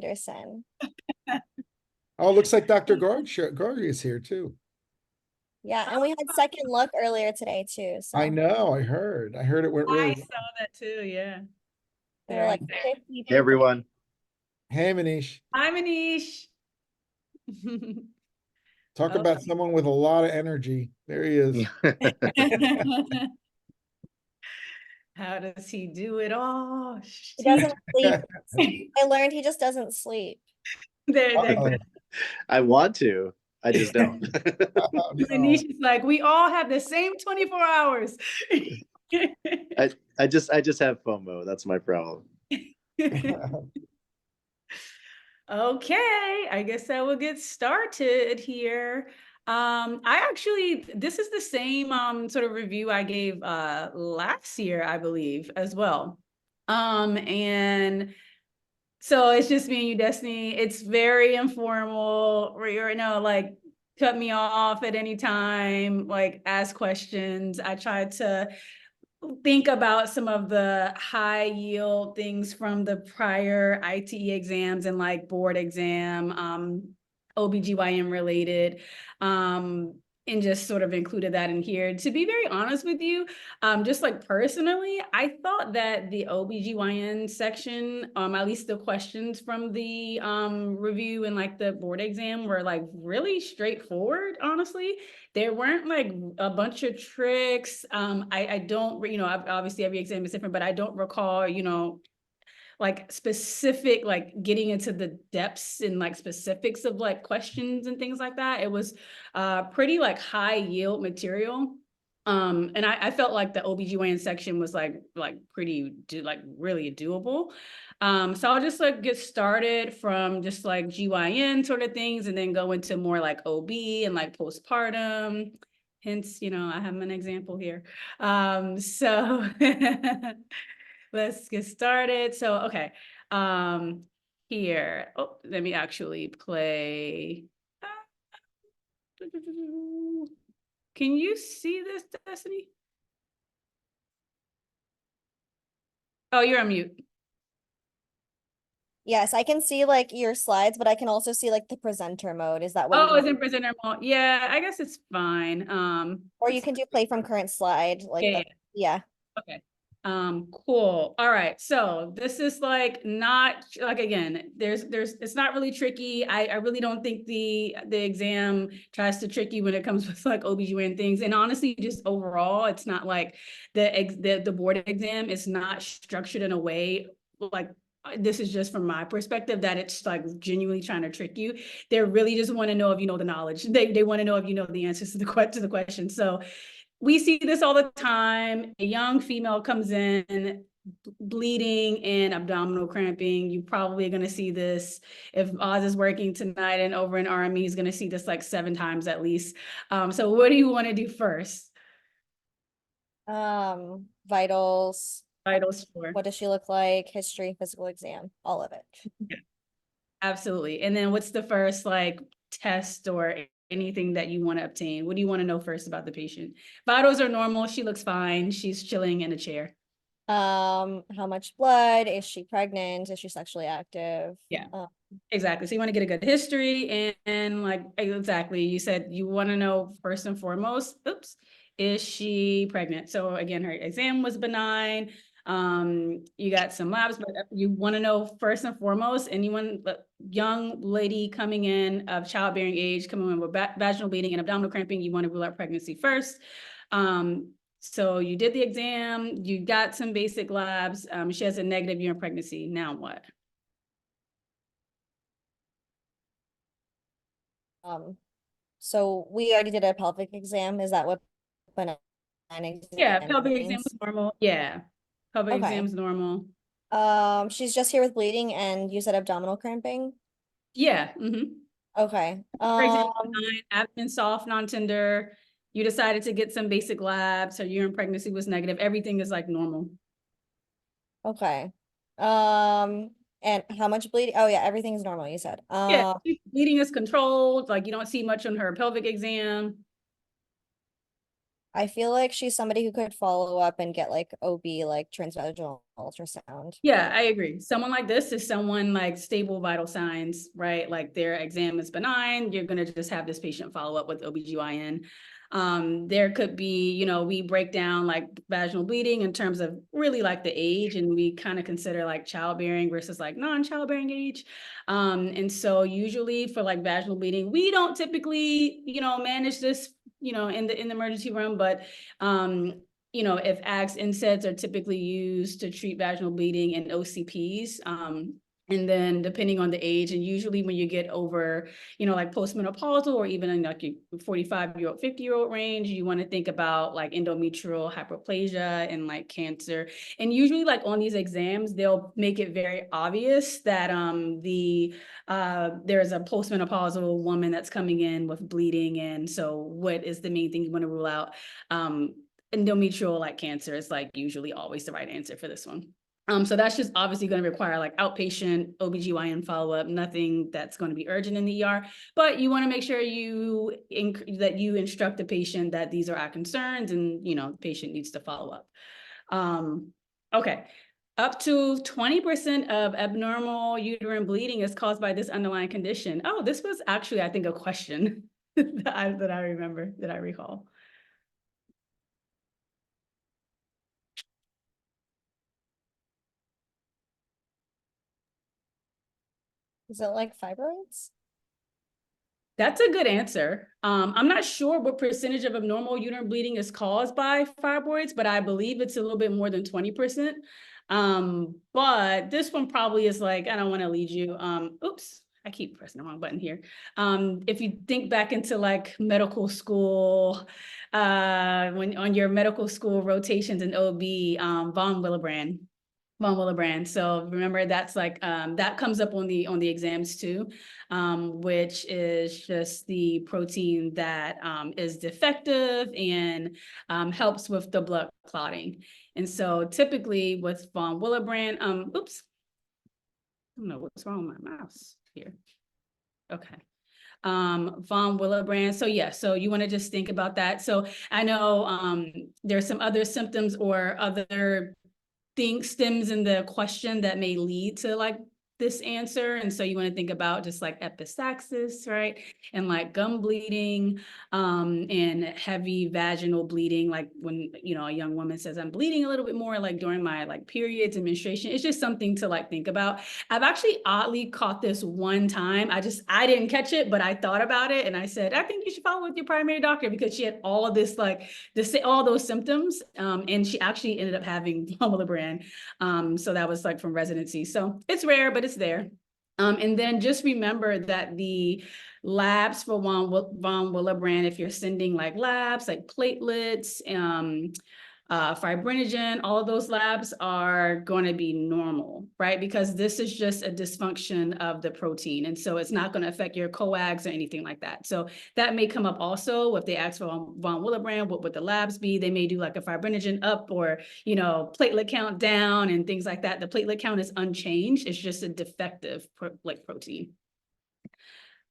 Anderson. Oh, looks like Dr. Garg is here too. Yeah, and we had second look earlier today too. I So know, I heard. I heard it went really I well. saw that too, yeah. there were like Very 50 Hey, people. everyone. Hey, Manish. Hi, Manish. Talk about someone with a lot of energy. There he is. How does he do it all? He doesn't sleep. I learned he just doesn't sleep. There. Uh-oh. I want to, I just don't. Oh, no. Manish is like, we all have the same 24 hours. I just have FOMO. That's my problem. Okay, I guess I will get started here. This is the same sort of review I gave last year, I believe, as well. And so it's just me and you, Destiny. It's very informal. You're like, cut me off at any time, like ask questions. I tried to think about some of the high yield things from the prior ITE exams and like board exam, OBGYN related, and just sort of included that in here. To be very honest with you, just like personally, I thought that the OBGYN section, at least the questions from the review and like the board exam were like really straightforward, honestly. There weren't like a bunch of tricks. I don't, obviously every exam is different, but I don't recall, like specific, like getting into the depths and like specifics of like questions and things like that. It was pretty like high yield material. And I felt like the OBGYN section was like pretty really doable. So I'll just like get started from just like GYN sort of things and then go into more like OB and like postpartum. Hence, I have an example here. So let's get started. So, okay. Here. Oh, let me actually play. Can you see this, Destiny? Oh, you're on mute. Yes, I can see like your slides, but I can also see like the presenter mode. Is that what you Oh, it's want? in presenter mode. Yeah, I guess it's fine. Or you can do play from current slide. Like yeah, that. Yeah. okay. Cool. All right. So this is like not like, again, it's not really tricky. I really don't think the exam tries to trick you when it comes with like OBGYN things. And honestly, just overall, it's not like the board exam is not structured in a way like this is just from my perspective that it's like genuinely trying to trick you. They really just want to know if you know the knowledge. They want to know if you know the answers to the question. So we see this all the time. A young female comes in bleeding and abdominal cramping. You probably are going to see this if Oz is working tonight and over in RME, he's going to see this like 7 times at least. So what do you want to do first? Vitals. Vitals for. What does she look like? History, physical exam, all of it. Yeah, absolutely. And then what's the first like test or anything that you want to obtain? What do you want to know first about the patient? Vitals are normal. She looks fine. She's chilling in a chair. How much blood? Is she pregnant? Is she sexually active? Yeah, exactly. So you want to get a good history and like, exactly. You said you want to know first and foremost, is she pregnant? So again, her exam was benign. You got some labs, but you want to know first and foremost, anyone, young lady coming in of childbearing age, coming in with vaginal bleeding and abdominal cramping, you want to rule out pregnancy first. So you did the exam, you got some basic labs. She has a negative urine pregnancy. Now what? So we already did a pelvic exam. Is that what benign exam Yeah, pelvic exam means? was normal. Yeah, pelvic Okay. exam's normal. She's just here with bleeding and you said abdominal cramping? Yeah. Okay. For example, abdomen soft, non-tender. You decided to get some basic labs. Her urine pregnancy was negative. Everything is like normal. Okay. And how much bleeding? Oh yeah, everything's normal, you said. Yeah, bleeding is controlled. Like you don't see much on her pelvic exam. I feel like she's somebody who could follow up and get like OB, like transvaginal ultrasound. Yeah, I agree. Someone like this is someone like stable vital signs, right? Like their exam is benign. You're going to just have this patient follow up with OBGYN. There could be, you know, we break down like vaginal bleeding in terms of really like the age, and we kind of consider like childbearing versus like non-childbearing age. And so usually for like vaginal bleeding, we don't typically, you know, manage this, you know, in the emergency room, but you know, if AGS NSAIDs are typically used to treat vaginal bleeding and OCPs. And then depending on the age, and usually when you get over, you know, like postmenopausal or even in like your 45-year-old, 50-year-old range, you want to think about like endometrial hyperplasia and like cancer. And usually like on these exams, they'll make it very obvious that there's a postmenopausal woman that's coming in with bleeding. And so what is the main thing you want to rule out? Endometrial like cancer is like usually always the right answer for this one. So that's just obviously going to require like outpatient OBGYN follow-up, nothing that's going to be urgent in the ER, but you want to make sure that you instruct the patient that these are our concerns and, you know, the patient needs to follow up. Okay. Up to 20% of abnormal uterine bleeding is caused by this underlying condition. Oh, this was actually, I think, a question that I recall. Is it like fibroids? That's a good answer. I'm not sure what percentage of abnormal uterine bleeding is caused by fibroids, but I believe it's a little bit more than 20%. But this one probably is like, I don't want to lead you. Oops, I keep pressing the wrong button here. If you think back into like medical school, when on your medical school rotations in OB, von Willebrand. So remember that's like that comes up on the exams too, which is just the protein that is defective and helps with the blood clotting. And so typically with von Willebrand, oops, I don't know what's wrong with my mouse here. Okay. Von Willebrand. So yeah, so you want to just think about that. So I know there's some other symptoms or other stems in the question that may lead to like this answer. And so you want to think about just like epistaxis, right? And like gum bleeding, and heavy vaginal bleeding. Like when, you know, a young woman says, I'm bleeding a little bit more like during my like periods and menstruation. It's just something to like think about. I've actually oddly caught this one time. I didn't catch it, but I thought about it. And I said, I think you should follow with your primary doctor because she had all of this, like all those symptoms. And she actually ended up having von Willebrand. So that was like from residency. So it's rare, but it's there. And then just remember that the labs for von Willebrand, if you're sending like labs, like platelets, fibrinogen, all of those labs are going to be normal, right? Because this is just a dysfunction of the protein. And so it's not going to affect your coags or anything like that. So that may come up also if they ask for von Willebrand, what would the labs be? They may do like a fibrinogen up or, you know, platelet count down and things like that. The platelet count is unchanged. It's just a defective protein.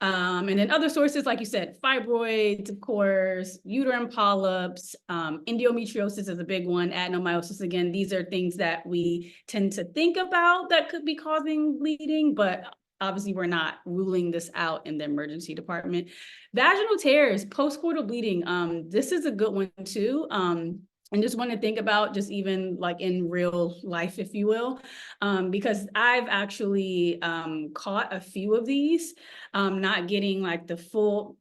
And then other sources, like you said, fibroids, of course, uterine polyps, endometriosis is a big one, adenomyosis. Again, these are things that we tend to think about that could be causing bleeding, but obviously we're not ruling this out in the emergency department. Vaginal tears, postcoital bleeding. This is a good one too. And just want to think about just even like in real life, if you will, because I've actually caught a few of these, not getting like the full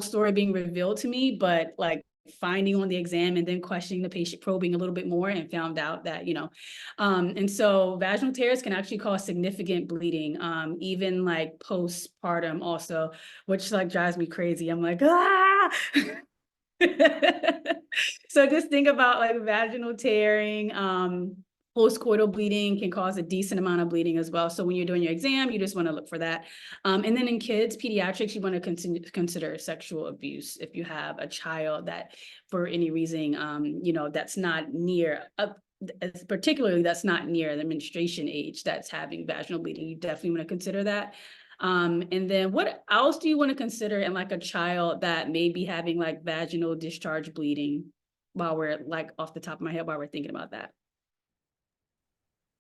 story being revealed to me, but like finding on the exam and then questioning the patient, probing a little bit more, and found out that, you know, and so vaginal tears can actually cause significant bleeding, even like postpartum also, which like drives me crazy. I'm like, ah. So just think about like vaginal tearing, postcoital bleeding can cause a decent amount of bleeding as well. So when you're doing your exam, you just want to look for that. And then in kids, pediatrics, you want to consider sexual abuse if you have a child that for any reason, you know, that's not near particularly that's not near the menstruation age that's having vaginal bleeding. You definitely want to consider that. And then what else do you want to consider in like a child that may be having like vaginal discharge bleeding while we're like off the top of my head while we're thinking about that?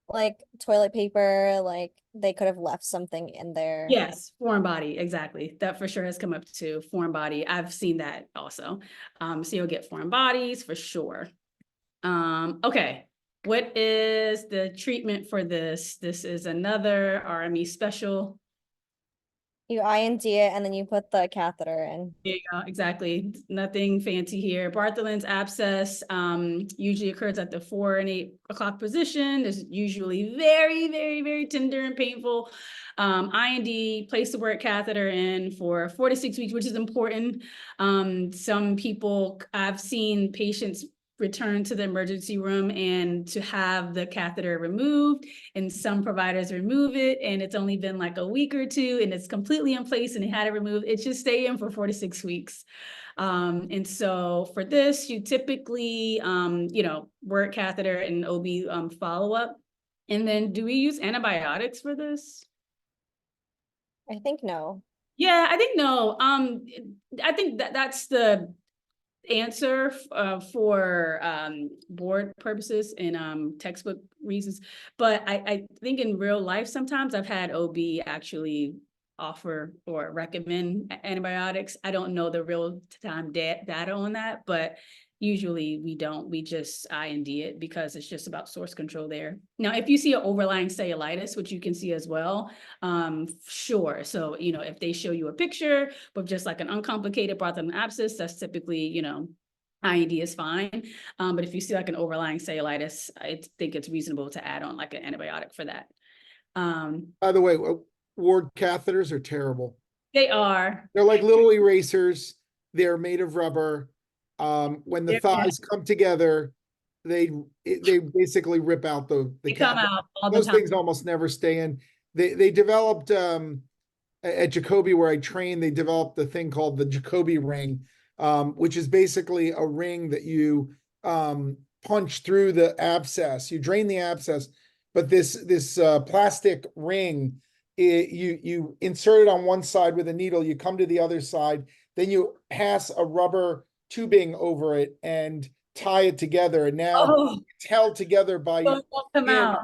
like toilet paper, like they could have left something in there. Yes, foreign body, exactly. That for sure has come up too. Foreign body. I've seen that also. So you'll get foreign bodies for sure. Okay. What is the treatment for this? This is another RME special. You IND it and then you put the catheter in. There you go, exactly. Nothing fancy here. Bartholin's abscess usually occurs at the 4 and 8 o'clock position. It's usually very, very, very tender and painful. IND, place the word catheter in for 4 to 6 weeks, which is important. Some people, I've seen patients return to the emergency room and to have the catheter removed, and some providers remove it and it's only been like a week or two and it's completely in place and they had it removed. It should stay in for 4 to 6 weeks. And so for this, you typically, word catheter and OB follow-up. And then do we use antibiotics for this? I think no. Yeah, I think no. I think that's the answer for board purposes and textbook reasons. But I think in real life, sometimes I've had OB actually offer or recommend antibiotics. I don't know the real time data on that, but usually we don't. We just IND it because it's just about source control there. Now, if you see an overlying cellulitis, which you can see as well, sure. So, if they show you a picture with just like an uncomplicated Bartholin abscess, that's typically, IND is fine. But if you see like an overlying cellulitis, I think it's reasonable to add on like an antibiotic for that. By the way, ward catheters are terrible. They are. They're like little erasers. They're made of rubber. When the They're thighs come together, they basically rip out the They come catheter. out all the Those time. things almost never stay in. They developed at Jacobi where I trained, they developed the thing called the Jacobi ring, which is basically a ring that you punch through the abscess. You drain the abscess, but this plastic ring, you insert it on one side with a needle, you come to the other side, then you pass a rubber tubing over it and tie it together, and now it's held together by Don't come skin, out.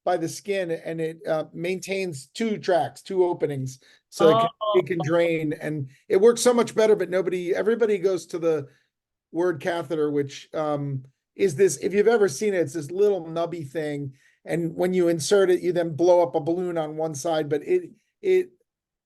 by the skin, and it maintains 2 tracks, 2 openings, so it can drain, and it works so much better. But everybody goes to the word catheter, which is this, if you've ever seen it, it's this little nubby thing, and when you insert it, you then blow up a balloon on one side, but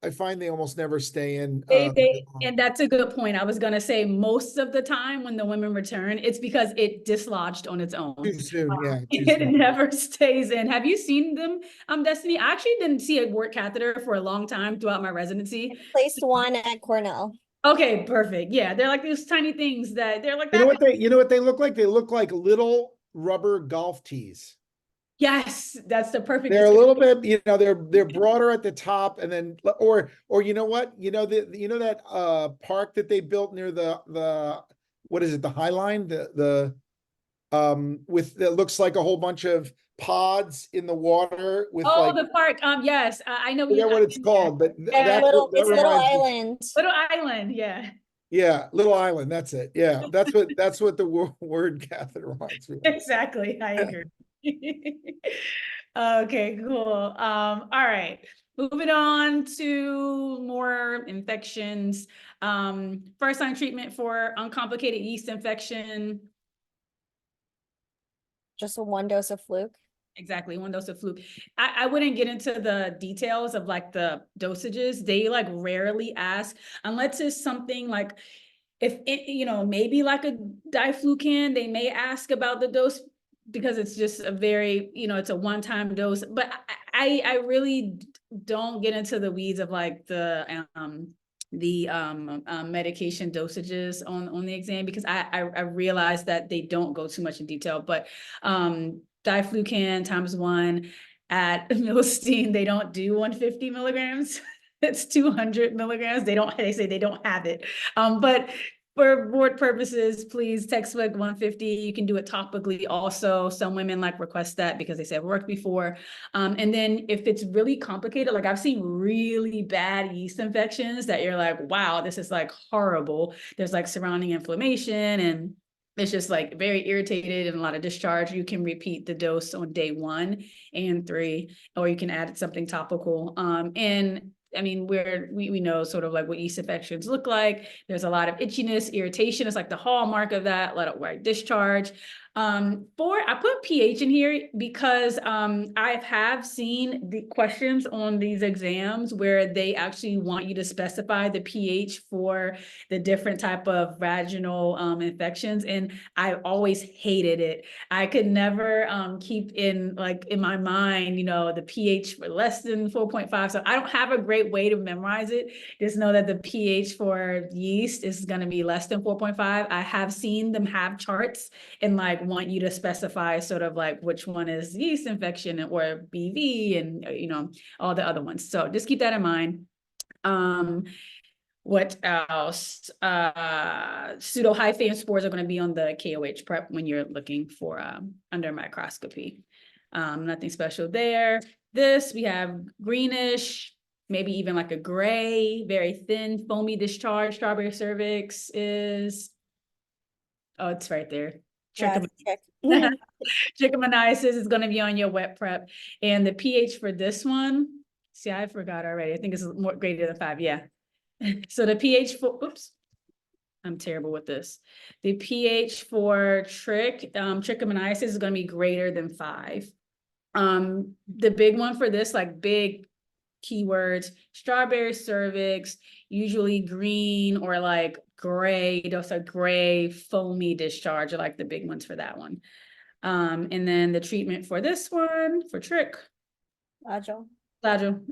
I find they almost never stay in. And that's a good point. I was gonna say most of the time when the women return, it's because it dislodged on its own. Too soon, yeah. Too It soon. never stays in. Have you seen them, Destiny? I actually didn't see a wart catheter for a long time throughout my residency. Placed one at Cornell. Okay, perfect. Yeah, they're like those tiny things that they're like You know that. what they look like? They look like little rubber golf tees. Yes, that's the perfect. They're a little bit, they're broader at the top, and then or you know what? That park that they built near the what is it, the High Line? The with that looks like a whole bunch of pods in the water with the park. Yes, I know. I forget what it's called, but Yeah, It's Little reminds me. Island. Little Island, yeah. Yeah, Little Island. That's it. Yeah, that's what the word catheter reminds me of. Exactly, I agree. Okay, cool. All right, moving on to more infections. First line treatment for uncomplicated yeast infection. Just 1 dose of fluke. Exactly, 1 dose of fluke. I wouldn't get into the details of like the dosages. They like rarely ask, unless it's something like, if it, maybe like a diflucan, they may ask about the dose because it's just a very, it's a one-time dose. But I really don't get into the weeds of like the medication dosages on the exam, because I realize that they don't go too much in detail. But diflucan ×1 at Milstein, they don't do 150 milligrams. It's 200 milligrams. They say they don't have it. But for board purposes, please, textbook 150. You can do it topically also. Some women like request that because they say it worked before. And then if it's really complicated, like I've seen really bad yeast infections that you're like, wow, this is like horrible. There's like surrounding inflammation and It's just like very irritated and a lot of discharge. You can repeat the dose on day 1 and 3, or you can add something topical. And I mean, we know sort of like what yeast infections look like. There's a lot of itchiness, irritation. It's like the hallmark of that, let it white discharge. I put pH in here because I have seen the questions on these exams where they actually want you to specify the pH for the different type of vaginal infections, and I always hated it. I could never keep in my mind, the pH for less than 4.5. So I don't have a great way to memorize it. Just know that the pH for yeast is going to be less than 4.5. I have seen them have charts and want you to specify sort of like which one is yeast infection or BV and all the other ones. So just keep that in mind. What else? Pseudohyphae spores are going to be on the KOH prep when you're looking for under microscopy. Nothing special there. We have greenish, maybe even like a gray, very thin, foamy discharge. Strawberry cervix is, oh, it's right there. Yeah, it's Trichomoniasis is going to be on your wet prep. And the pH for this one, see, I forgot already. I think it's more greater than 5. Yeah. So the pH for, oops, I'm terrible with this. The pH for trichomoniasis is going to be greater than 5. The big one for this, like big keywords, strawberry cervix, usually green or like gray, those are gray foamy discharge are like the big ones for that one. And then the treatment for this one, for trick. Flagell,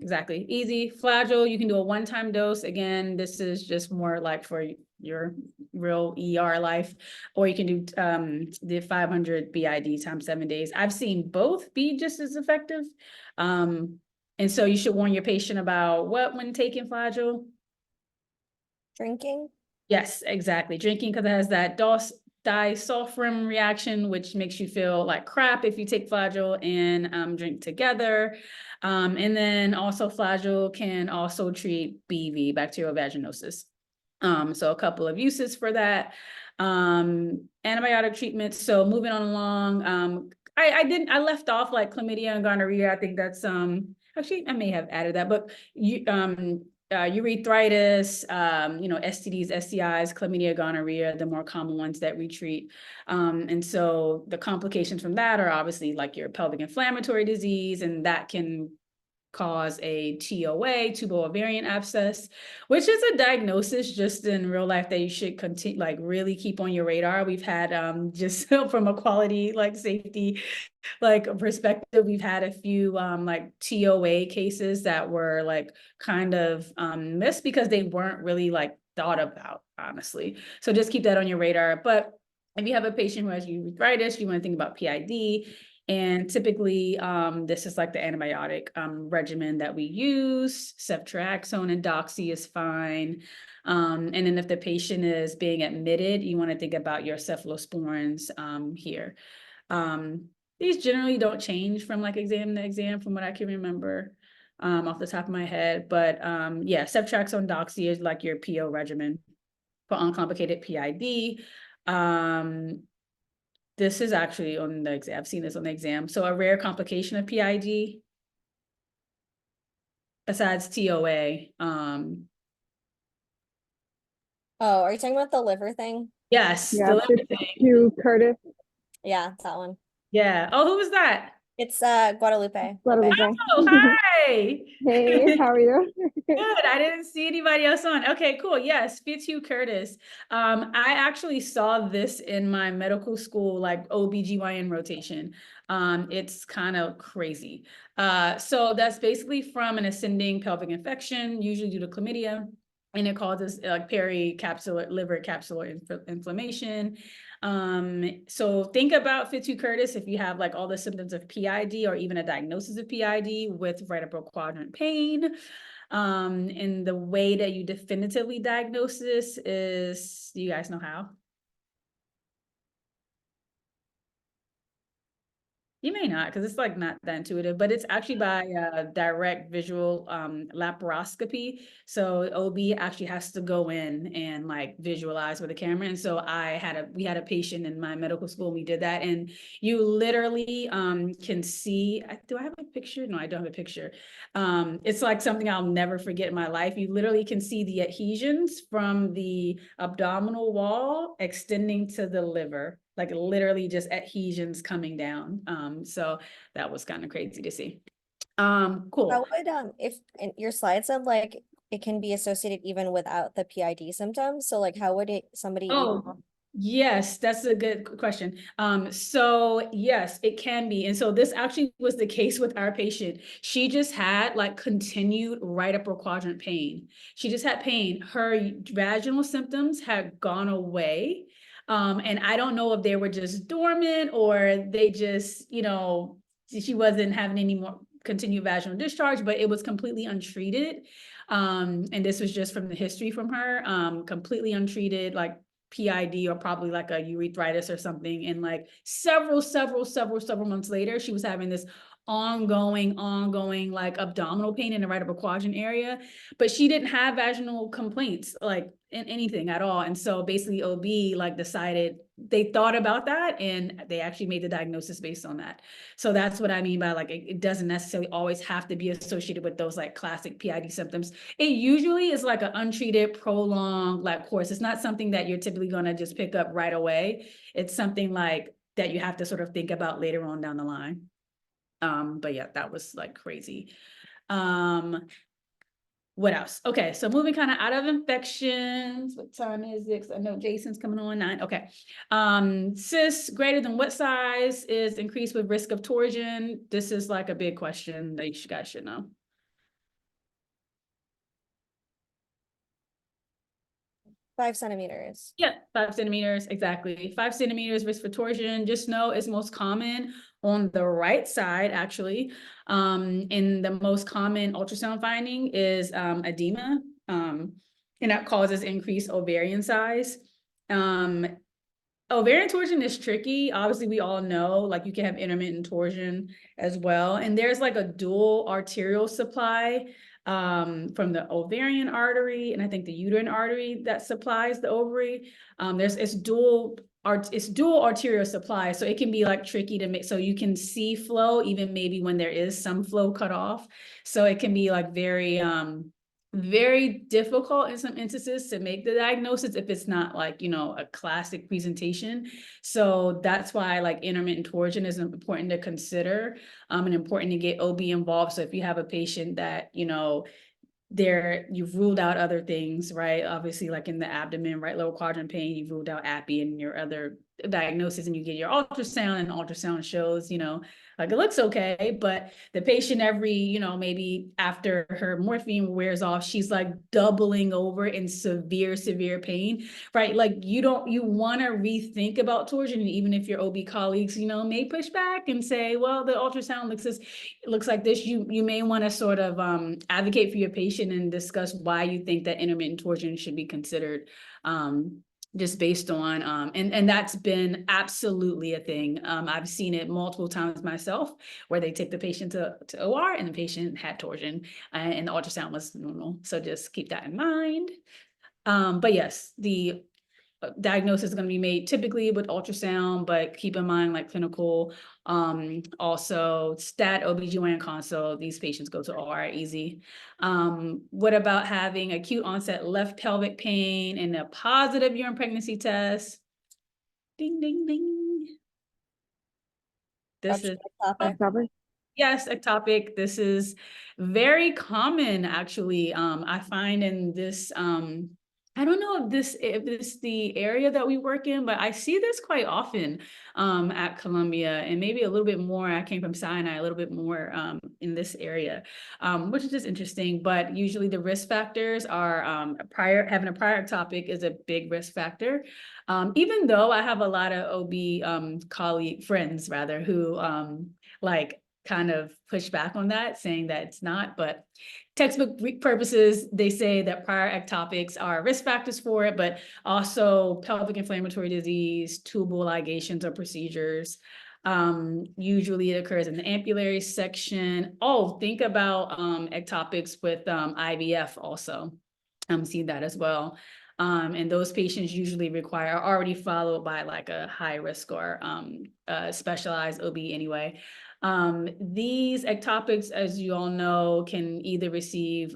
exactly. Easy. Flagell, you can do a one-time dose. Again, this is just more like for your real ER life, or you can do the 500 BID times 7 days. I've seen both be just as effective. And so you should warn your patient about what when taking Flagell? Drinking. Yes, exactly. Drinking, because it has that disulfiram reaction, which makes you feel like crap if you take Flagell and drink together. And then also Flagell can also treat BV, bacterial vaginosis. So a couple of uses for that. Antibiotic treatments. So moving on along, I left off like chlamydia and gonorrhea. I think that's actually I may have added that, but urethritis, STDs, STIs, chlamydia, gonorrhea, the more common ones that we treat. And so the complications from that are obviously like your pelvic inflammatory disease, and that can cause a TOA, tubal ovarian abscess, which is a diagnosis just in real life that you should continue, like really keep on your radar. We've had just from a quality, like safety, like perspective, we've had a few like TOA cases that were like kind of missed because they weren't really like thought about, honestly. So just keep that on your radar. But if you have a patient who has urethritis, you want to think about PID. And typically, this is like the antibiotic regimen that we use. Ceftriaxone and doxy is fine. And then if the patient is being admitted, you want to think about your cephalosporins here. These generally don't change from like exam to exam from what I can remember off the top of my head. But yeah, ceftriaxone doxy is like your PO regimen for uncomplicated PID. This is actually on the exam. I've seen this on the exam. So a rare complication of PID besides TOA. Oh, are you talking about the liver thing? Yes, Yeah, the liver thing. you, Curtis. Yeah, that one. Yeah. Oh, who was that? It's Guadalupe. Guadalupe. Oh, hi. Hey, how are you? Good. I didn't see anybody else on. Okay, cool. Yes, Fitzhugh Curtis. I actually saw this in my medical school, like ObGyn rotation. It's kind of crazy. So that's basically from an ascending pelvic infection, usually due to chlamydia, and it causes like pericapsular liver capsular inflammation. So think about Fitzhugh Curtis if you have like all the symptoms of PID or even a diagnosis of PID with right upper quadrant pain. And the way that you definitively diagnose this is, do you guys know how? You may not, because it's like not that intuitive, but it's actually by direct visual laparoscopy. So OB actually has to go in and like visualize with a camera. And so we had a patient in my medical school, and we did that. And you literally can see, do I have a picture? No, I don't have a picture. It's like something I'll never forget in my life. You literally can see the adhesions from the abdominal wall extending to the liver, like literally just adhesions coming down. So that was kind of crazy to see. Cool. How would, if in your slide said like it can be associated even without the PID symptoms, so like how would somebody even? Oh, yes, that's a good question. So yes, it can be. And so this actually was the case with our patient. She just had like continued right upper quadrant pain. She just had pain. Her vaginal symptoms had gone away. And I don't know if they were just dormant or they just, she wasn't having any more continued vaginal discharge, but it was completely untreated. And this was just from the history from her, completely untreated, like PID or probably like a urethritis or something. And like several months later, she was having this ongoing like abdominal pain in the right upper quadrant area, but she didn't have vaginal complaints like in anything at all. And so basically OB like decided, they thought about that and they actually made the diagnosis based on that. So that's what I mean by like it doesn't necessarily always have to be associated with those like classic PID symptoms. It usually is like an untreated, prolonged like course. It's not something that you're typically gonna just pick up right away. It's something like that you have to sort of think about later on down the line. But yeah, that was like crazy. What else? Okay, so moving kind of out of infections. What time is it? 'Cause I know Jason's coming on 9. Okay. Cysts greater than what size is increased with risk of torsion? This is like a big question that you guys should know. 5 centimeters. Yeah, 5 centimeters, exactly. 5 centimeters risk for torsion. Just know it's most common on the right side, actually. And the most common ultrasound finding is edema, and that causes increased ovarian size. Ovarian torsion is tricky. Obviously, we all know, like you can have intermittent torsion as well. And there's like a dual arterial supply from the ovarian artery and I think the uterine artery that supplies the ovary. It's dual arterial supply, so it can be like tricky to make, so you can see flow even maybe when there is some flow cut off. So it can be like very difficult in some instances to make the diagnosis if it's not like, a classic presentation. So that's why like intermittent torsion is important to consider, and important to get OB involved. So if you have a patient that, you've ruled out other things, right? Obviously, like in the abdomen, right, lower quadrant pain, you've ruled out API and your other diagnosis, and you get your ultrasound, and ultrasound shows, like it looks okay, but the patient every, maybe after her morphine wears off, she's like doubling over in severe pain, right? Like you want to rethink about torsion, and even if your OB colleagues, may push back and say, well, the ultrasound looks like this, you may want to sort of advocate for your patient and discuss why you think that intermittent torsion should be considered, just based on, and that's been absolutely a thing. I've seen it multiple times myself where they take the patient to OR and the patient had torsion, and the ultrasound was normal. So just keep that in mind. But yes, the diagnosis is going to be made typically with ultrasound, but keep in mind like clinical, also stat OBGYN consult, these patients go to OR easy. What about having acute onset left pelvic pain and a positive urine pregnancy test? Ding, ding, ding. This is Topic. Topic. yes, ectopic. This is very common, actually. I find in this, I don't know if this is the area that we work in, but I see this quite often at Columbia, and maybe a little bit more. I came from Sinai, a little bit more in this area, which is just interesting. But usually the risk factors are having a prior ectopic is a big risk factor. Even though I have a lot of OB friends rather, who like kind of push back on that, saying that it's not, but textbook purposes, they say that prior ectopics are risk factors for it, but also pelvic inflammatory disease, tubal ligations or procedures. Usually it occurs in the ampullary section. Oh, think about ectopics with IVF also. See that as well. And those patients usually are already followed by like a high risk or specialized OB anyway. These ectopics, as you all know, can either receive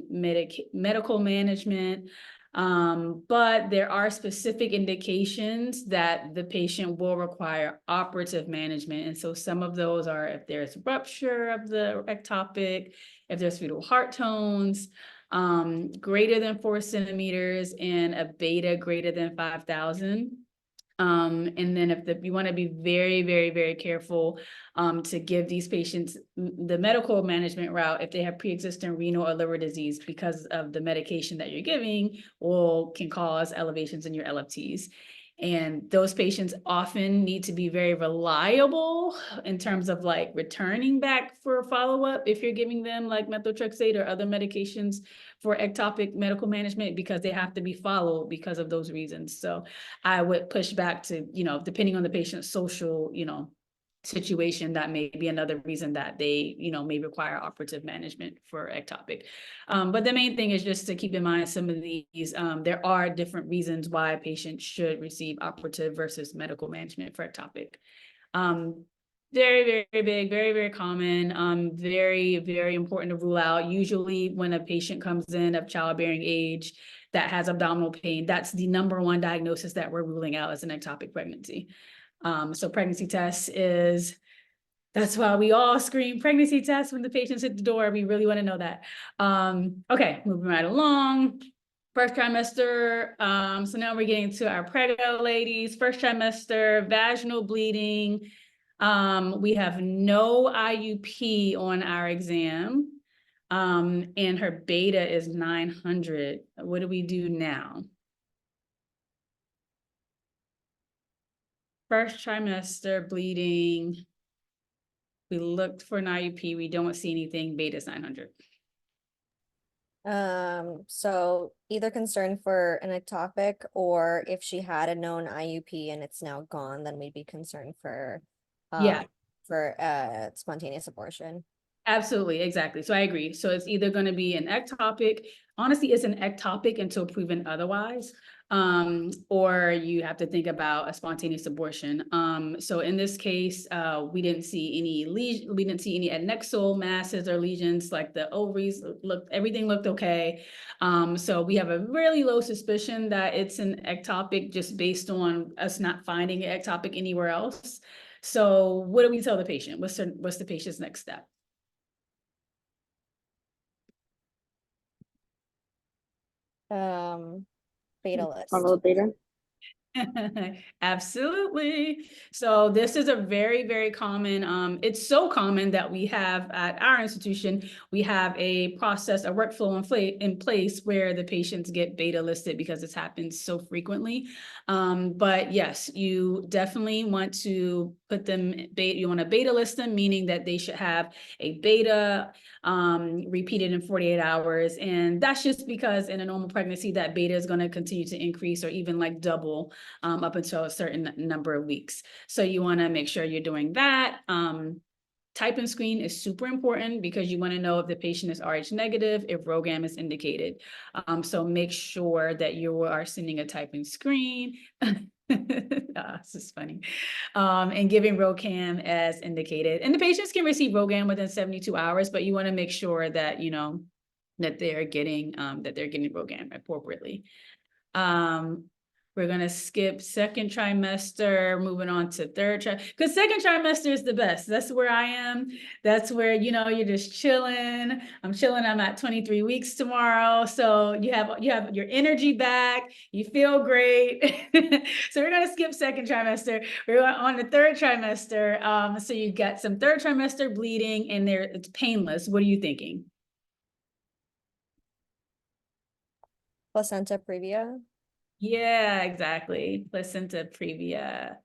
medical management, but there are specific indications that the patient will require operative management. And so some of those are if there's rupture of the ectopic, if there's fetal heart tones, greater than 4 centimeters and a beta greater than 5,000. And then if you want to be very, very, very careful to give these patients the medical management route if they have pre-existing renal or liver disease, because of the medication that you're giving can cause elevations in your LFTs. And those patients often need to be very reliable in terms of like returning back for follow-up if you're giving them like methotrexate or other medications for ectopic medical management, because they have to be followed because of those reasons. So I would push back to, depending on the patient's social, situation, that may be another reason that they, may require operative management for ectopic. But the main thing is just to keep in mind some of these, there are different reasons why patients should receive operative versus medical management for ectopic. Very, very big, very, very common, very, very important to rule out. Usually when a patient comes in of childbearing age that has abdominal pain, that's the number one diagnosis that we're ruling out as an ectopic pregnancy. So pregnancy test that's why we all screen pregnancy tests when the patients hit the door. We really want to know that. Okay, moving right along. First trimester, so now we're getting to our preggo ladies. First trimester, vaginal bleeding. We have no IUP on our exam. And her beta is 900. What do we do now? First trimester bleeding. We looked for an IUP. We don't see anything. Beta is 900. So either concern for an ectopic, or if she had a known IUP and it's now gone, then we'd be concerned for spontaneous abortion. Absolutely, exactly. So I agree. So it's either going to be an ectopic. Honestly, it's an ectopic until proven otherwise. Or you have to think about a spontaneous abortion. So in this case, we didn't see any adnexal masses or lesions, like the ovaries everything looked okay. So we have a really low suspicion that it's an ectopic just based on us not finding an ectopic anywhere else. So what do we tell the patient? What's the patient's next step? Beta list. Follow beta. Absolutely. So this is a very, very common, it's so common that we have at our institution, we have a process, a workflow in place where the patients get beta listed because this happens so frequently. But yes, you definitely want to put them, you want to beta list them, meaning that they should have a beta repeated in 48 hours. And that's just because in a normal pregnancy, that beta is going to continue to increase or even like double up until a certain number of weeks. So you want to make sure you're doing that. Type and screen is super important because you want to know if the patient is Rh negative, if RhoGAM is indicated. So make sure that you are sending a type and screen. This is funny. And giving RhoGAM as indicated. And the patients can receive RhoGAM within 72 hours, but you want to make sure that, that they're getting RhoGAM appropriately. We're going to skip second trimester, moving on to third trimester, because second trimester is the best. That's where I am. That's where, you're just chilling. I'm chilling. I'm at 23 weeks tomorrow. So you have your energy back. You feel great. So we're going to skip second trimester. We're on the third trimester. So you got some third trimester bleeding and it's painless. What are you thinking? Placenta previa. Yeah, exactly. Placenta previa.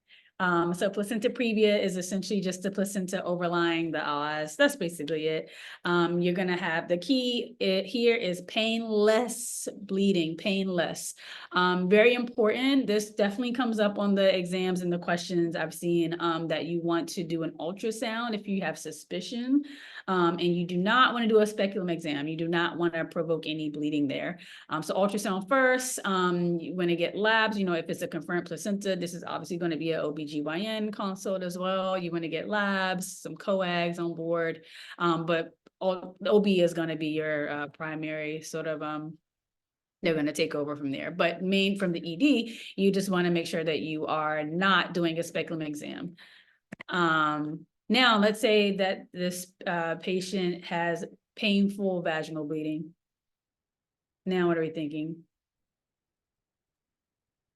So placenta previa is essentially just the placenta overlying the Oz. That's basically it. You're gonna have the key here is painless bleeding, painless. Very important. This definitely comes up on the exams and the questions I've seen, that you want to do an ultrasound if you have suspicion. And you do not want to do a speculum exam. You do not want to provoke any bleeding there. So ultrasound first. You want to get labs, if it's a confirmed placenta, this is obviously going to be an ObGyn consult as well. You want to get labs, some coags on board. But OB is going to be your primary sort of, they're going to take over from there. But main from the ED, you just want to make sure that you are not doing a speculum exam. Now, let's say that this patient has painful vaginal bleeding. Now, what are we thinking?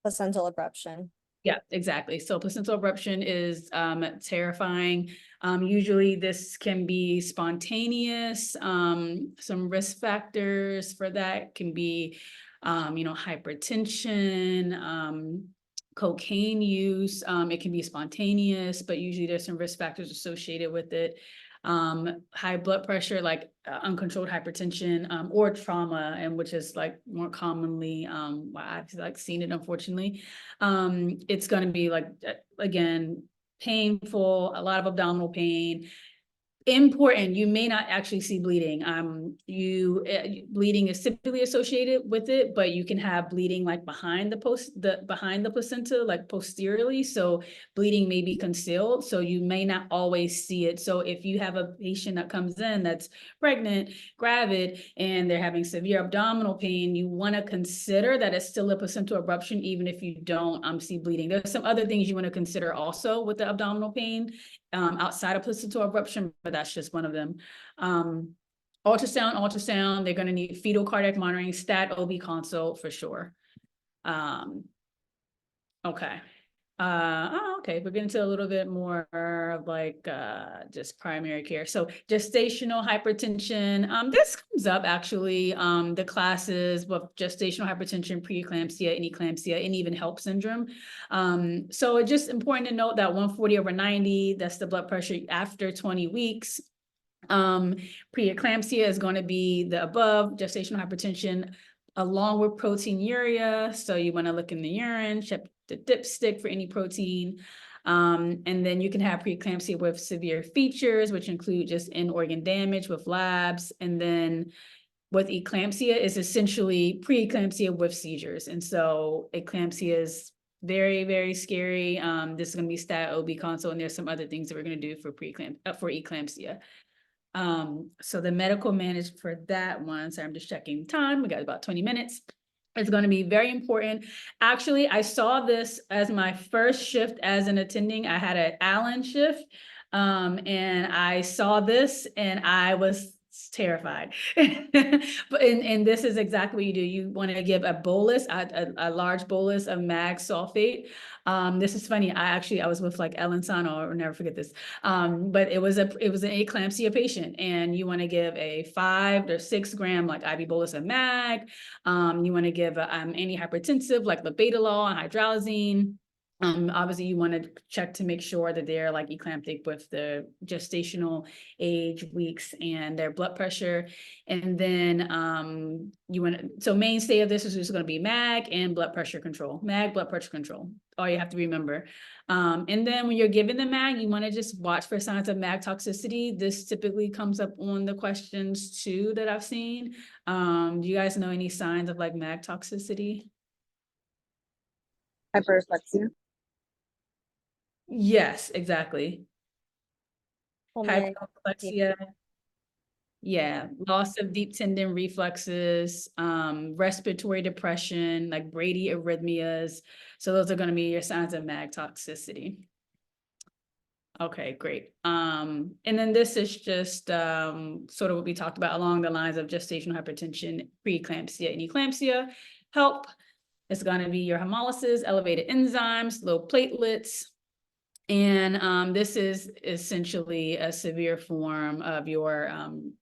Placental abruption. Yeah, exactly. So placental abruption is terrifying. Usually this can be spontaneous. Some risk factors for that can be, hypertension, cocaine use. It can be spontaneous, but usually there's some risk factors associated with it. High blood pressure, like uncontrolled hypertension, or trauma, and which is like more commonly, I've like seen it, unfortunately. It's going to be like, again, painful, a lot of abdominal pain. Important, you may not actually see bleeding. Bleeding is typically associated with it, but you can have bleeding like behind the placenta, like posteriorly. So bleeding may be concealed, so you may not always see it. So if you have a patient that comes in that's pregnant, gravid, and they're having severe abdominal pain, you want to consider that it's still a placental abruption, even if you don't see bleeding. There's some other things you want to consider also with the abdominal pain, outside of placental abruption, but that's just one of them. Ultrasound, they're going to need fetal cardiac monitoring, stat OB consult for sure. Okay. Okay, we're getting to a little bit more of like just primary care. So gestational hypertension, this comes up actually, the classes with gestational hypertension, preeclampsia, and eclampsia, and even HELP syndrome. So it's just important to note that 140/90, that's the blood pressure after 20 weeks. Preeclampsia is going to be the above gestational hypertension along with proteinuria. So you want to look in the urine, check the dipstick for any protein. And then you can have preeclampsia with severe features, which include just in-organ damage with labs. And then with eclampsia is essentially preeclampsia with seizures. And so eclampsia is very, very scary. This is going to be stat OB consult, and there's some other things that we're going to do for eclampsia. So the medical management for that one, so I'm just checking time, we got about 20 minutes. It's going to be very important. Actually, I saw this as my first shift as an attending. I had an Allen shift, and I saw this and I was terrified. But and this is exactly what you do. You want to give a bolus, a large bolus of mag sulfate. This is funny. I was with like Ellen Sano, I'll never forget this. But it was an eclampsia patient, and you want to give a 5 or 6 gram like IV bolus of mag. You want to give antihypertensive like labetalol and hydralazine. Obviously you want to check to make sure that they're like eclamptic with the gestational age, weeks, and their blood pressure. And then so mainstay of this is just going to be mag and blood pressure control. Mag, blood pressure control. All you have to remember. And then when you're giving the mag, you want to just watch for signs of mag toxicity. This typically comes up on the questions too that I've seen. Do you guys know any signs of like mag toxicity? Hyperreflexia. Yes, exactly. Hyperreflexia. Yeah, loss of deep tendon reflexes, respiratory depression, like bradyarrhythmias. So those are going to be your signs of mag toxicity. Okay, great. And then this is just sort of what we talked about along the lines of gestational hypertension, preeclampsia, and eclampsia. HELP is going to be your hemolysis, elevated enzymes, low platelets. And this is essentially a severe form of your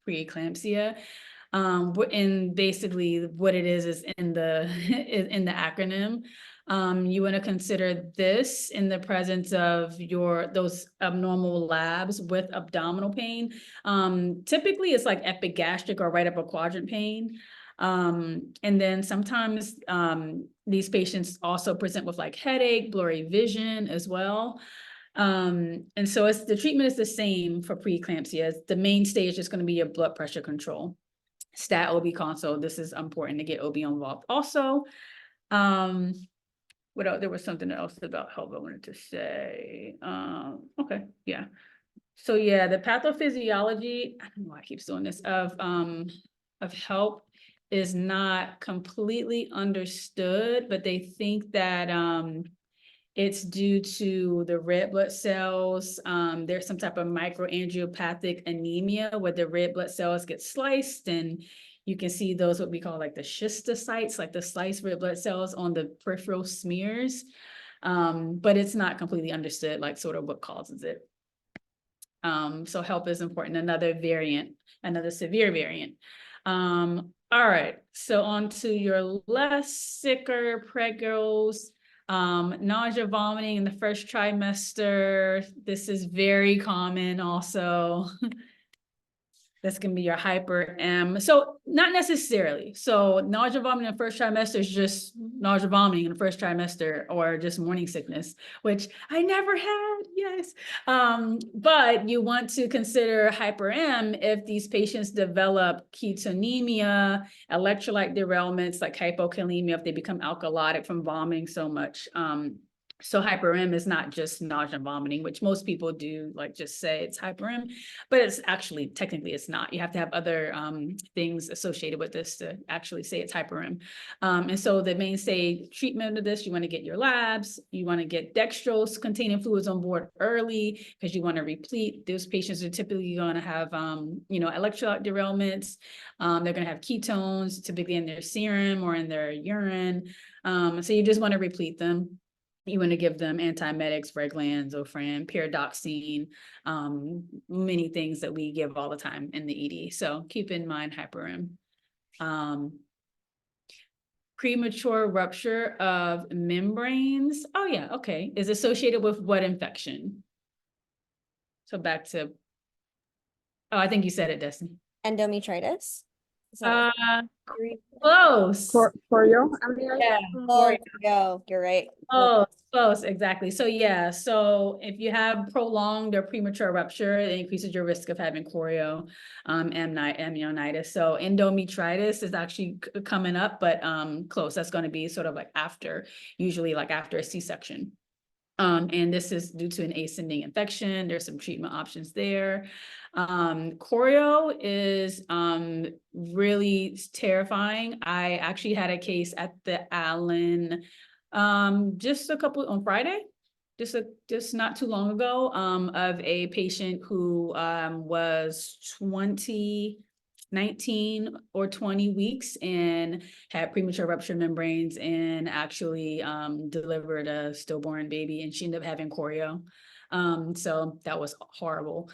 preeclampsia. And basically what it is in the in the acronym. You want to consider this in the presence of those abnormal labs with abdominal pain. Typically it's like epigastric or right upper quadrant pain. And then sometimes these patients also present with like headache, blurry vision as well. And so the treatment is the same for preeclampsia. The mainstay is just going to be your blood pressure control. Stat OB consult. This is important to get OB involved. Also, what else? There was something else about health I wanted to say. Okay, yeah. So yeah, the pathophysiology, I don't know why I keep doing this, of HELP is not completely understood, but they think that it's due to the red blood cells. There's some type of microangiopathic anemia where the red blood cells get sliced, and you can see those what we call like the schistocytes, like the sliced red blood cells on the peripheral smears. But it's not completely understood, like sort of what causes it. So HELP is important, another variant, another severe variant. All right, so on to your less sicker pregos. Nausea, vomiting in the first trimester. This is very common also. This can be your hyper M. So not necessarily. So nausea, vomiting in the first trimester is just nausea, vomiting in the first trimester, or just morning sickness, which I never had, yes. But you want to consider hyper M if these patients develop ketonemia, electrolyte derailments like hypokalemia, if they become alkalotic from vomiting so much. So hyper M is not just nausea and vomiting, which most people do, like just say it's hyper M, but it's actually, technically it's not. You have to have other things associated with this to actually say it's hyper M. And so the mainstay treatment of this, you want to get your labs, you want to get dextrose containing fluids on board early because you want to replete. Those patients are typically going to have, electrolyte derailments. They're going to have ketones typically in their serum or in their urine. So you just want to replete them. You want to give them antiemetics, Reglan, Zofran, pyridoxine, many things that we give all the time in the ED. So keep in mind hyper-M. Premature rupture of membranes. Oh yeah, okay. Is associated with what infection? So back to, I think you said it, Destiny. Endometritis? Is that Close. For you, I mean, Yeah. oh, go. You're right. Close, exactly. So yeah, so if you have prolonged or premature rupture, it increases your risk of having choreo, amnionitis. So endometritis is actually coming up, but close. That's going to be sort of like after, usually like after a C-section. And this is due to an ascending infection. There's some treatment options there. Choreo is really terrifying. I actually had a case at the Allen just on Friday, just not too long ago, of a patient who was 19 or 20 weeks and had premature rupture membranes and actually delivered a stillborn baby, and she ended up having choreo. So that was horrible.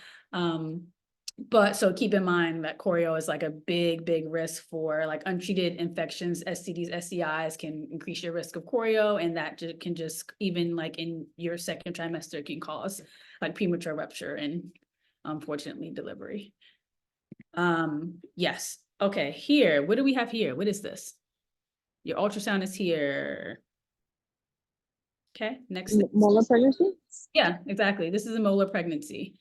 But so keep in mind that choreo is like a big risk for like untreated infections. STDs, STIs can increase your risk of choreo, and that can just, even like in your second trimester, can cause like premature rupture and unfortunately delivery. Yes. Okay, here, what do we have here? What is this? Your ultrasound is here. Okay, next. molar pregnancy? Yeah, exactly. This is a molar pregnancy.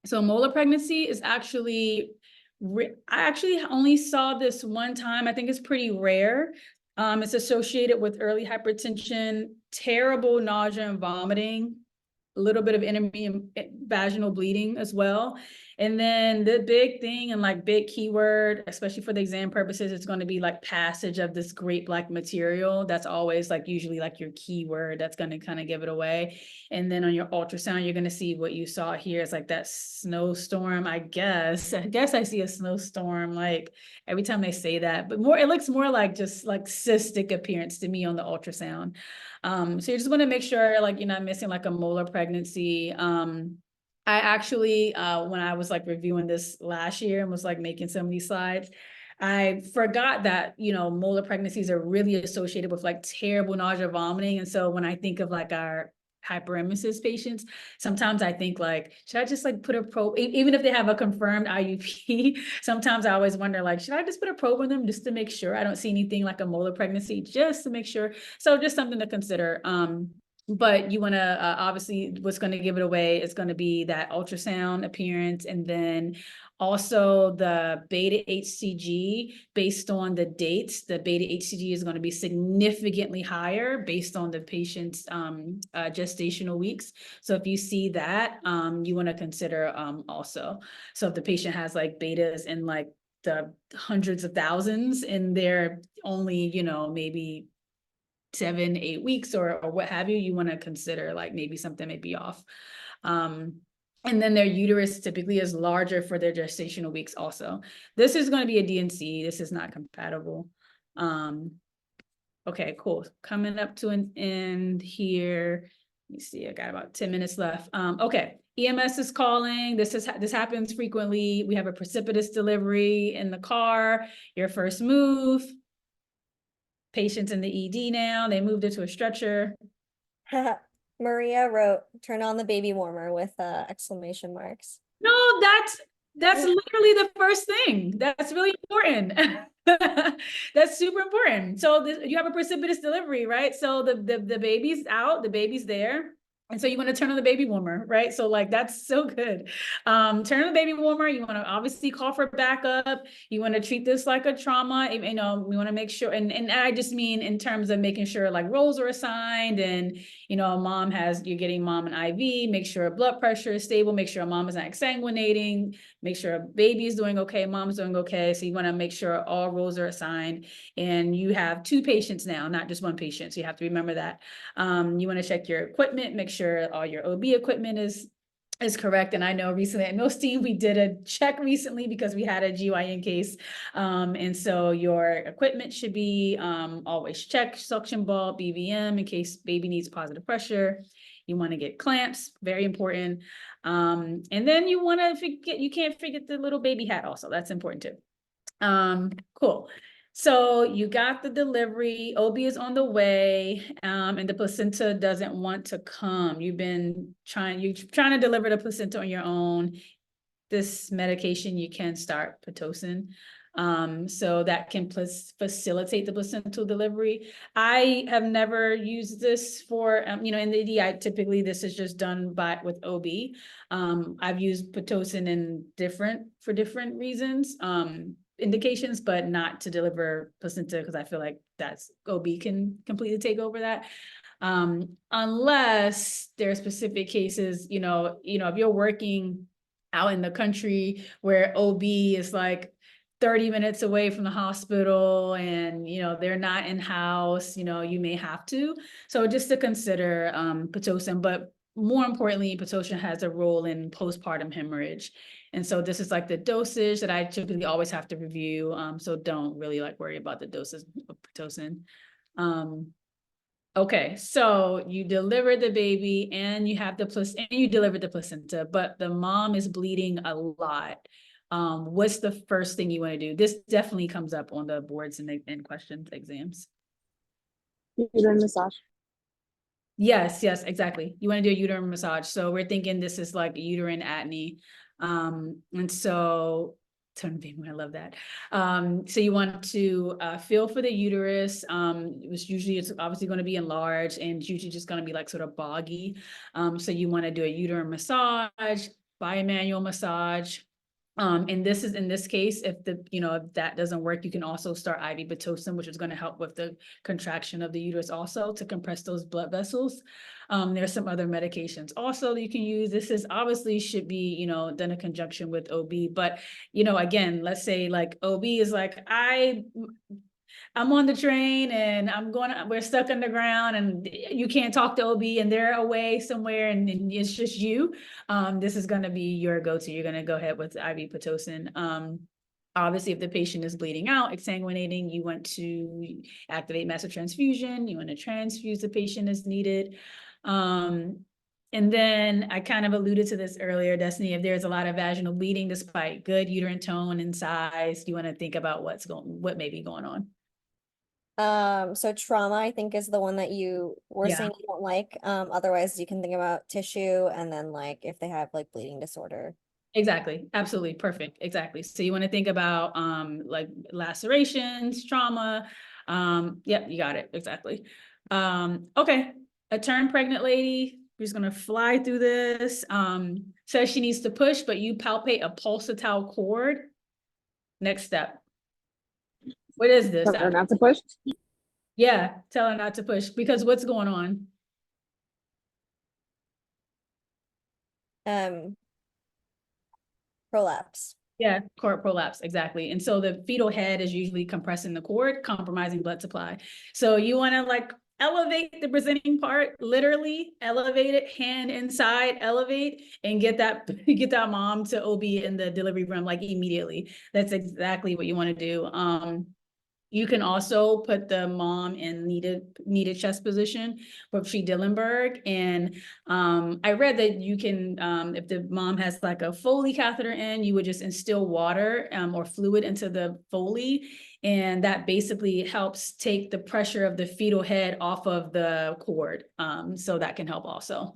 So molar pregnancy is actually, I actually only saw this one time. I think it's pretty rare. It's associated with early hypertension, terrible nausea and vomiting, a little bit of intermittent vaginal bleeding as well. And then the big thing and like big keyword, especially for the exam purposes, it's going to be like passage of this great black material. That's always like usually like your keyword that's going to kind of give it away. And then on your ultrasound, you're going to see what you saw here. It's like that snowstorm, I guess I see a snowstorm like every time they say that, but it looks more like just like cystic appearance to me on the ultrasound. So you just want to make sure like you're not missing like a molar pregnancy. I actually, when I was like reviewing this last year and was like making some of these slides, I forgot that, molar pregnancies are really associated with like terrible nausea, vomiting. And so when I think of like our hyperemesis patients, sometimes I think like, should I just like put a probe, even if they have a confirmed IUP, sometimes I always wonder like, should I just put a probe in them just to make sure I don't see anything like a molar pregnancy, just to make sure. So just something to consider. But you want to obviously what's going to give it away is going to be that ultrasound appearance, and then also the beta HCG based on the dates. The beta HCG is going to be significantly higher based on the patient's gestational weeks. So if you see that, you want to consider also. So if the patient has like betas in like the hundreds of thousands and they're only, maybe 7-8 weeks or what have you, you want to consider like maybe something may be off. And then their uterus typically is larger for their gestational weeks also. This is going to be a DNC. This is not compatible. Okay, cool. Coming up to an end here. Let me see, I got about 10 minutes left. Okay, EMS is calling. This happens frequently. We have a precipitous delivery in the car, your first move. Patients in the ED now, they moved it to a stretcher. Maria wrote, turn on the baby warmer with exclamation marks. No, that's literally the first thing. That's really important. That's super important. So you have a precipitous delivery, right? So the baby's out, the baby's there. And so you want to turn on the baby warmer, right? So like, that's so good. Turn on the baby warmer. You want to obviously call for backup. You want to treat this like a trauma. We want to make sure, and I just mean in terms of making sure like roles are assigned and, you're getting mom an IV, make sure blood pressure is stable, make sure mom is not exsanguinating, make sure baby is doing okay, mom's doing okay. So you want to make sure all roles are assigned, and you have 2 patients now, not just 1 patient. So you have to remember that. You want to check your equipment, make sure all your OB equipment is correct. And I know recently at Mills team, we did a check recently because we had a GYN case. And so your equipment should be always checked, suction ball, BVM in case baby needs positive pressure. You want to get clamps, very important. And then you want to you can't forget the little baby hat also. That's important too. Cool. So you got the delivery, OB is on the way, and the placenta doesn't want to come. You're trying to deliver the placenta on your own. This medication, you can start Pitocin. So that can facilitate the placental delivery. I have never used this for, in the ED, typically this is just done with OB. I've used Pitocin for different reasons. Indications, but not to deliver placenta, because I feel like that's OB can completely take over that. Unless there are specific cases, if you're working out in the country where OB is like 30 minutes away from the hospital and, they're not in-house, you may have to. So just to consider Pitocin, but more importantly, Pitocin has a role in postpartum hemorrhage. And so this is like the dosage that I typically always have to review. So don't really worry about the doses of Pitocin. Okay, so you delivered the baby and you have you delivered the placenta, but the mom is bleeding a lot. What's the first thing you want to do? This definitely comes up on the boards and questions exams. Uterine massage. Yes, exactly. You want to do a uterine massage. So we're thinking this is like uterine atony. And so I love that. So you want to feel for the uterus. It's obviously going to be enlarged and it's usually just going to be like sort of boggy. So you want to do a uterine massage, bimanual massage. And this is in this case, if that doesn't work, you can also start IV Pitocin, which is going to help with the contraction of the uterus also to compress those blood vessels. There's some other medications also that you can use. This is obviously should be, done in conjunction with OB, but, again, let's say like OB is like, I'm on the train and we're stuck underground and you can't talk to OB and they're away somewhere and it's just you. This is going to be your go-to. You're going to go ahead with IV Pitocin. Obviously, if the patient is bleeding out, exsanguinating, you want to activate massive transfusion. You want to transfuse the patient as needed. And then I kind of alluded to this earlier, Destiny, if there's a lot of vaginal bleeding despite good uterine tone and size, you want to think about what may be going on. So trauma, I think, is the one that you were Yeah. saying you don't like. Otherwise you can think about tissue and then like if they have like bleeding disorder. Exactly. Absolutely. Perfect. Exactly. So you want to think about like lacerations, trauma. Yep, you got it. Exactly. Okay. A term pregnant lady. We're just gonna fly through this. Says she needs to push, but you palpate a pulsatile cord. Next step. What is this? Tell her not to push. Yeah, tell her not to push because what's going on? Prolapse. Yeah, cord prolapse, exactly. And so the fetal head is usually compressing the cord, compromising blood supply. So you want to like elevate the presenting part, literally elevate it, hand inside, elevate, and get that mom to OB in the delivery room like immediately. That's exactly what you want to do. You can also put the mom in needed chest position for Dillenberg. And I read that you can, if the mom has like a Foley catheter in, you would just instill water or fluid into the Foley. And that basically helps take the pressure of the fetal head off of the cord. So that can help also.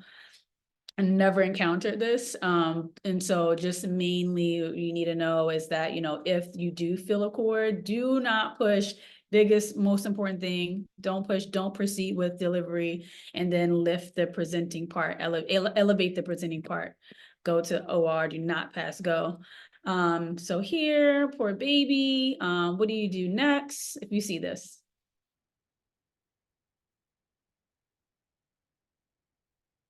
I never encountered this. And so just mainly you need to know is that, you know, if you do feel a cord, do not push. Biggest, most important thing, don't push, don't proceed with delivery, and then lift the presenting part, elevate the presenting part. Go to OR, do not pass go. So here, poor baby, what do you do next if you see this?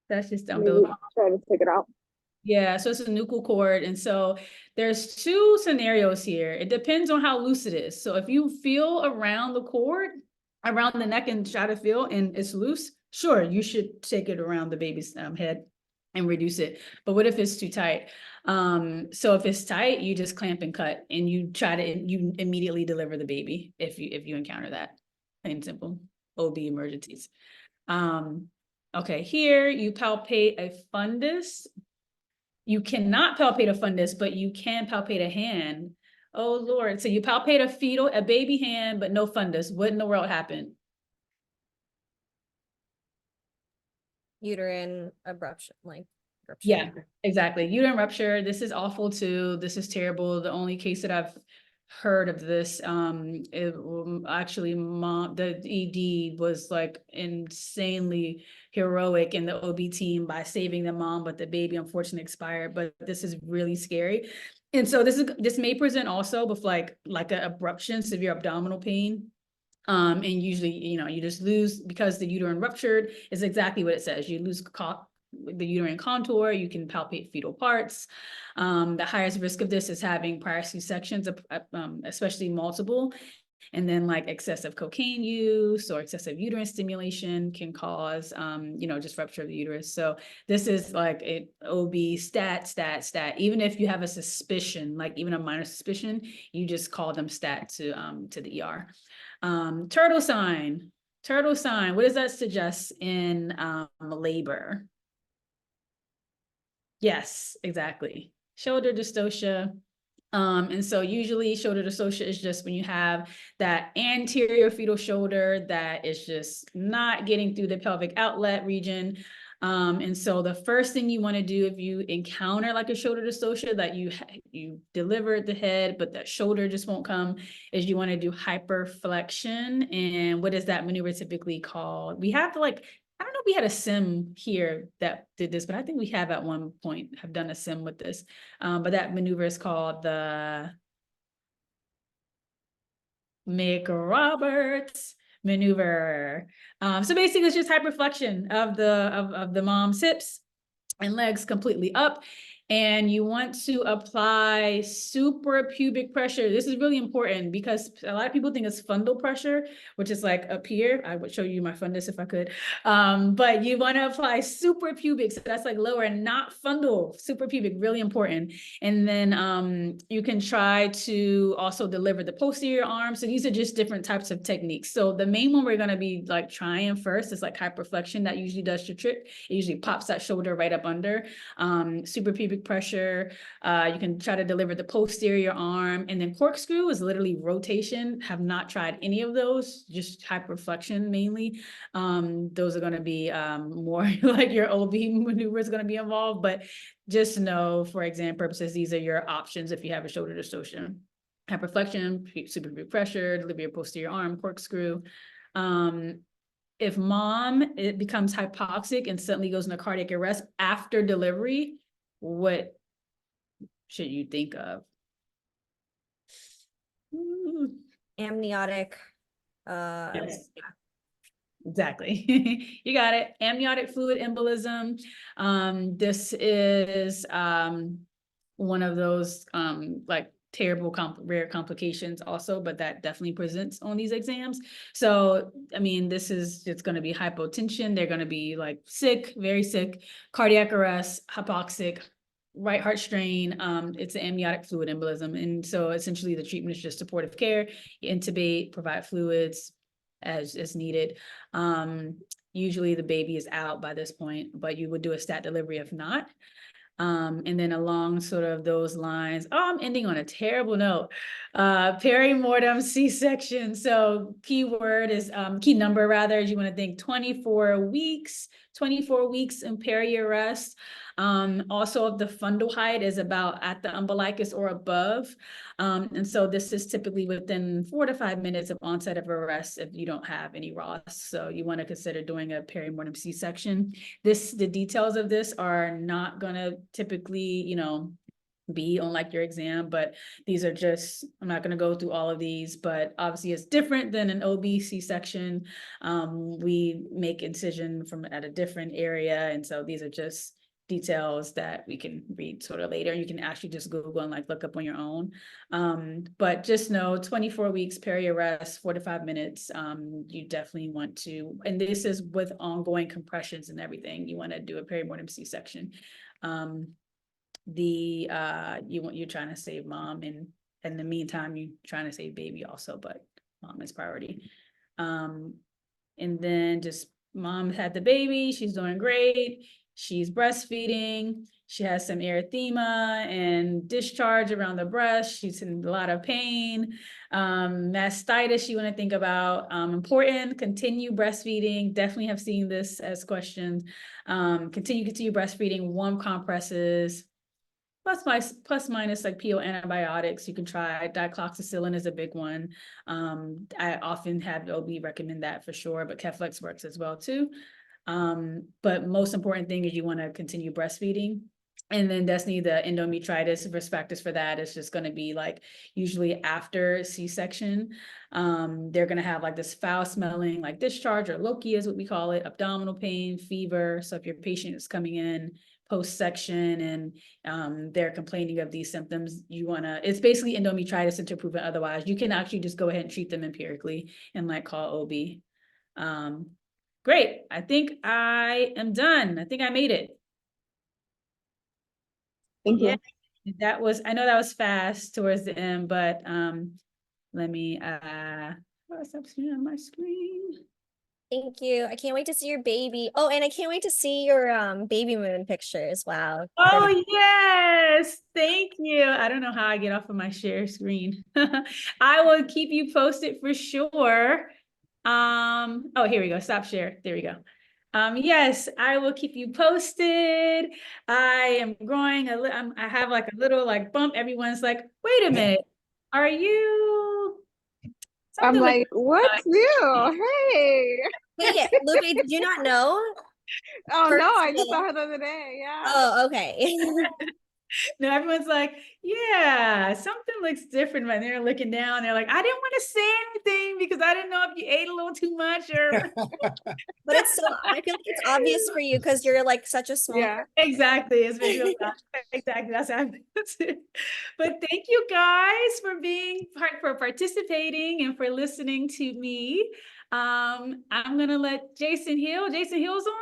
That's just Maybe umbilical. try to take it out. Yeah, so it's a nuchal cord. And so there's two scenarios here. It depends on how loose it is. So if you feel around the cord, around the neck and try to feel and it's loose, sure, you should take it around the baby's head and reduce it. But what if it's too tight? So if it's tight, you just clamp and cut and you immediately deliver the baby if you encounter that. Plain and simple. OB emergencies. Okay, here you palpate a fundus. You cannot palpate a fundus, but you can palpate a hand. Oh Lord, so you palpate a baby hand, but no fundus. What in the world happened? Uterine abruption, like rupture. Yeah, exactly. Uterine rupture. This is awful too. This is terrible. The only case that I've heard of this, actually the ED was like insanely heroic in the OB team by saving the mom, but the baby unfortunately expired. But this is really scary. And so this may present also with like an abruption, severe abdominal pain. And usually, you know, you just lose because the uterine ruptured is exactly what it says. You lose the uterine contour, you can palpate fetal parts. The highest risk of this is having prior C-sections, especially multiple. And then like excessive cocaine use or excessive uterine stimulation can cause, you know, just rupture of the uterus. So this is like a OB stat. Even if you have a suspicion, like even a minor suspicion, you just call them stat to the ER. Turtle sign. What does that suggest in labor? Yes, exactly. Shoulder dystocia. And so usually shoulder dystocia is just when you have that anterior fetal shoulder that is just not getting through the pelvic outlet region. And so the first thing you want to do if you encounter like a shoulder dystocia that you delivered the head, but that shoulder just won't come, is you want to do hyperflexion. And what is that maneuver typically called? We have to like, I don't know if we had a sim here that did this, but I think we have at one point have done a sim with this. But that maneuver is called the Mick Roberts maneuver. So basically it's just hyperflexion of the mom's hips and legs completely up. And you want to apply suprapubic pressure. This is really important because a lot of people think it's fundal pressure, which is like up here. I would show you my fundus if I could. But you want to apply suprapubic, so that's like lower and not fundal. Suprapubic, really important. And then you can try to also deliver the posterior arm. So these are just different types of techniques. So the main one we're going to be like trying first is like hyperflexion. That usually does the trick. It usually pops that shoulder right up under. Suprapubic pressure. You can try to deliver the posterior arm, and then corkscrew is literally rotation. Have not tried any of those, just hyperflexion mainly. Those are going to be more like your OB maneuver is going to be involved, but just know for exam purposes, these are your options if you have a shoulder distortion. Hyperflexion, suprapubic pressure, delivery of posterior arm, corkscrew. If it becomes hypoxic and suddenly goes into cardiac arrest after delivery, what should you think of? Amniotic. Yes. Exactly. You got it. Amniotic fluid embolism. This is one of those like terrible rare complications also, but that definitely presents on these exams. So, I mean, it's going to be hypotension. They're going to be like sick, very sick, cardiac arrest, hypoxic, right heart strain. It's an amniotic fluid embolism. And so essentially the treatment is just supportive care. You intubate, provide fluids as needed. Usually the baby is out by this point, but you would do a stat delivery if not. And then along sort of those lines, I'm ending on a terrible note. Perimortem C-section. So key number rather, is you want to think 24 weeks in peri-arrest. Also, if the fundal height is about at the umbilicus or above. And so this is typically within 4 to 5 minutes of onset of arrest if you don't have any ROS. So you want to consider doing a perimortem C-section. The details of this are not going to typically, be on like your exam, but these are just, I'm not going to go through all of these, but obviously it's different than an OB C-section. We make incision at a different area. And so these are just details that we can read sort of later. You can actually just Google and like look up on your own. But just know 24 weeks peri-arrest, 4 to 5 minutes. You definitely want to, and this is with ongoing compressions and everything. You want to do a perimortem C-section. You're trying to save mom, and in the meantime you're trying to save baby also, but mom is priority. And then just mom had the baby, she's doing great, she's breastfeeding, she has some erythema and discharge around the breast, she's in a lot of pain. Mastitis you want to think about. Important, continue breastfeeding. Definitely have seen this as questions. Continue breastfeeding, warm compresses, plus minus like PO antibiotics. You can try dicloxacillin is a big one. I often have OB recommend that for sure, but Keflex works as well too. But most important thing is you want to continue breastfeeding. And then Destiny, the endometritis risk factors for that is just going to be like usually after C-section. They're going to have like this foul smelling like discharge, or lochia is what we call it, abdominal pain, fever. So if your patient is coming in post-section and they're complaining of these symptoms, it's basically endometritis until proven otherwise. You can actually just go ahead and treat them empirically and like call OB. Great. I think I am done. I think I made it. Thank you. Yeah, I know that was fast towards the end, but let me what's up on my screen? Thank you. I can't wait to see your baby. Oh, and I can't wait to see your baby moon pictures. Wow. Oh yes, thank you. I don't know how I get off of my share screen. I will keep you posted for sure. Oh, here we go. Stop share. There we go. Yes, I will keep you posted. I am growing I have like a little like bump. Everyone's like, wait a minute, are you? I'm Something like, what's new? Hey. Wait, Lupe, did you not know? Oh First no, I just day. saw her the other day. Yeah. Oh, okay. No, everyone's like, yeah, something looks different when they're looking down. They're like, I didn't want to say anything because I didn't know if you ate a little too much or But it's so, I feel like it's obvious for you because you're like such a small Yeah. exactly. It's visual. Exactly. That's how it. But thank you guys for being for participating and for listening to me. I'm gonna let Jason Hill. Jason Hill's on.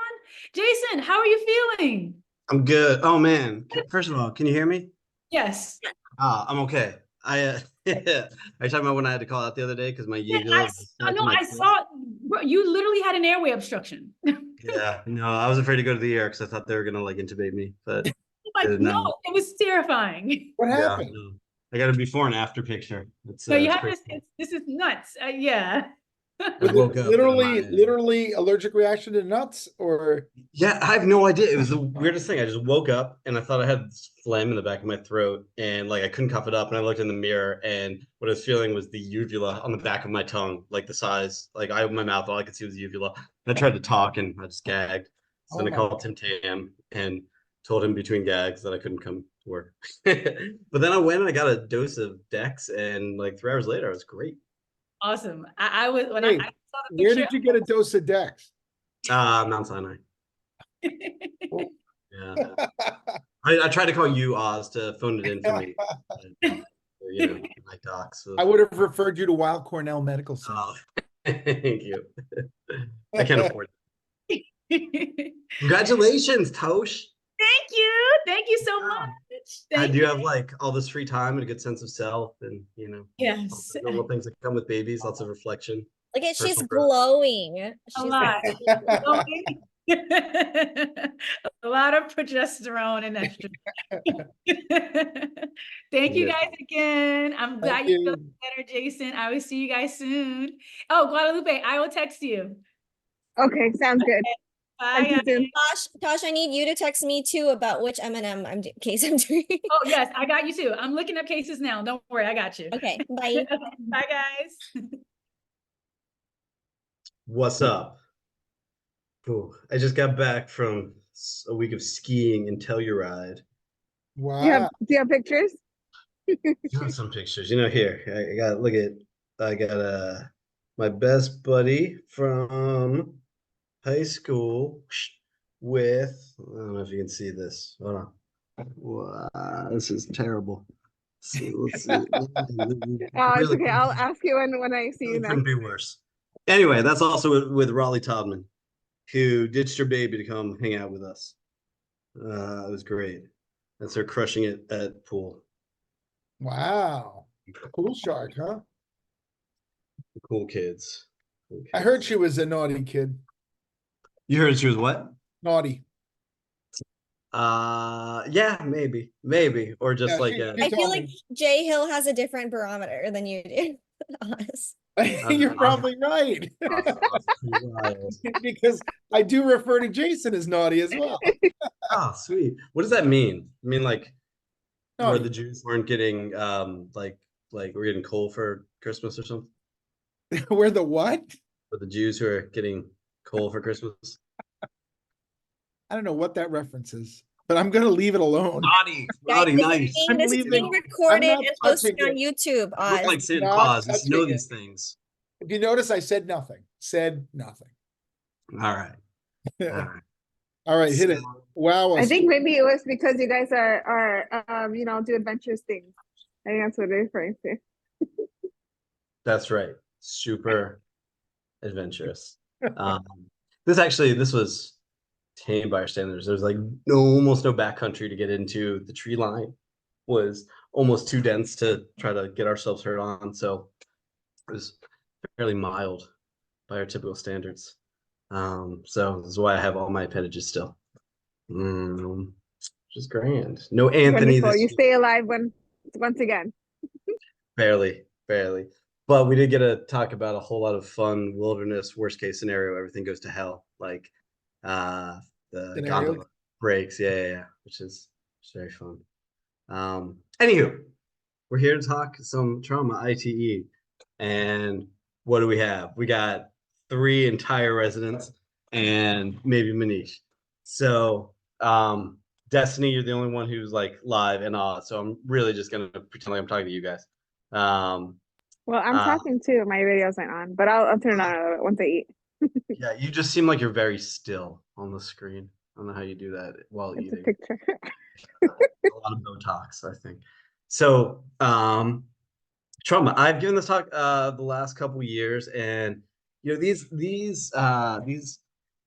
Jason, how are you feeling? I'm good. Oh man. First of all, can you hear me? Yes. I'm okay. Are you talking about when I had to call out the other day because my Yeah, uvula was I stuck know. in my I throat? saw bro, you literally had an airway obstruction. Yeah, no, I was afraid to go to the ER because I thought they were gonna like intubate me, but they Like, did no, not. it was terrifying. What Yeah, happened? no. I got a before and after picture. No, you It's have crazy. this is nuts. Yeah. I Was woke it up and literally allergic reaction to nuts or? yeah, I have no idea. It was the weirdest thing. I just woke up and I thought I had this phlegm in the back of my throat and like I couldn't cough it up. And I looked in the mirror and what I was feeling was the uvula on the back of my tongue, like the size. Like I opened my mouth, all I could see was the uvula. And I tried to talk and I just gagged. So Oh then I my. called Tim Tam and told him between gags that I couldn't come to work. But then I went and I got a dose of Dex and like 3 hours later, I was great. Awesome. I was when Hey, I saw the where picture. did you get a dose of Dex? Mount Sinai. Yeah. I tried to call you, Oz, to phone it in for me. You know, my docs. I would have referred you to Weill Cornell Medical Center. Oh, thank you. I can't afford it. Thank Congratulations, Tosh. you. Thank you so much. Thank Do you you. have like all this free time and a good sense of self and, you know, all Yes. the normal things that come with babies, lots of reflection, Look at, she's personal growth. glowing. A She's lot. glowing. A lot of progesterone and estrogen. Thank you Yes. guys again. I'm glad Thank you feel you. better, Jason. I will see you guys soon. Oh, Guadalupe, I will text you. Okay, sounds good. Bye, Talk to you guys. soon. Tosh, I need you to text me too about which M&M case I'm doing. Oh, yes, I got you too. I'm looking up cases now. Don't worry, I got you. Okay, bye. Bye, guys. What's up? Ooh, I just got back from a week of skiing in Telluride. Wow. Do you have pictures? Got some pictures. You know, here I got. Look at. I got my best buddy from high school with. I don't know if you can see this. Hold on. Wow, this is terrible. Let's see. It's Really okay. I'll ask you when I see you it next. couldn't be worse. Anyway, that's also with Raleigh Todman, who ditched her baby to come hang out with us. It was great. That's her crushing it at pool. Wow. Pool shark, huh? Cool kids. Cool I heard kids. she was a naughty kid. You heard she was what? Naughty. Yeah, maybe, or just Yeah, like she I feel told like me. Jay Hill has a different barometer than you do. Honest. You're probably right. wild. Because I do refer to Jason as naughty as well. Oh, sweet. What does that mean? I mean, like, where Naughty. the Jews weren't getting like we're getting coal for Christmas or something? We're the what? For the Jews who are getting coal for Christmas? I don't know what that reference is, but I'm gonna leave it alone. Naughty, Guys, naughty, this nice. is I'm being leaving. I'm recorded not and posted touching on it. YouTube, Look Oz. like Santa Not Claus. You should know touching these things. If you notice, I said nothing. Said nothing. All right. All right. All right, hit it. Wow. I think maybe it was because you guys are do adventurous things. I think that's what they're referring to. That's right. Super adventurous. This was tame by our standards. There's like almost no backcountry to get into. The tree line was almost too dense to try to get ourselves hurt on. So it was fairly mild by our typical standards. So this is why I have all my appendages still. Which is grand. No Anthony Wonderful. this You year. stay alive once again. Barely. But we did get to talk about a whole lot of fun wilderness, worst case scenario, everything goes to hell. Like the Scenario? gondola breaks. Yeah. Which is very fun. Anywho, we're here to talk some trauma, ITE. And what do we have? We got 3 entire residents and maybe Manish. So Destiny, you're the only one who's like live and so I'm really just gonna pretend like I'm talking to you guys. Um, Well, I'm uh, talking too. My radio's not on, but I'll turn it on a little bit once I eat. yeah, you just seem like you're very still on the screen. I don't know how you do that while It's a eating. picture. A lot of Botox, I think. So, trauma. I've given this talk the last couple years, and you know these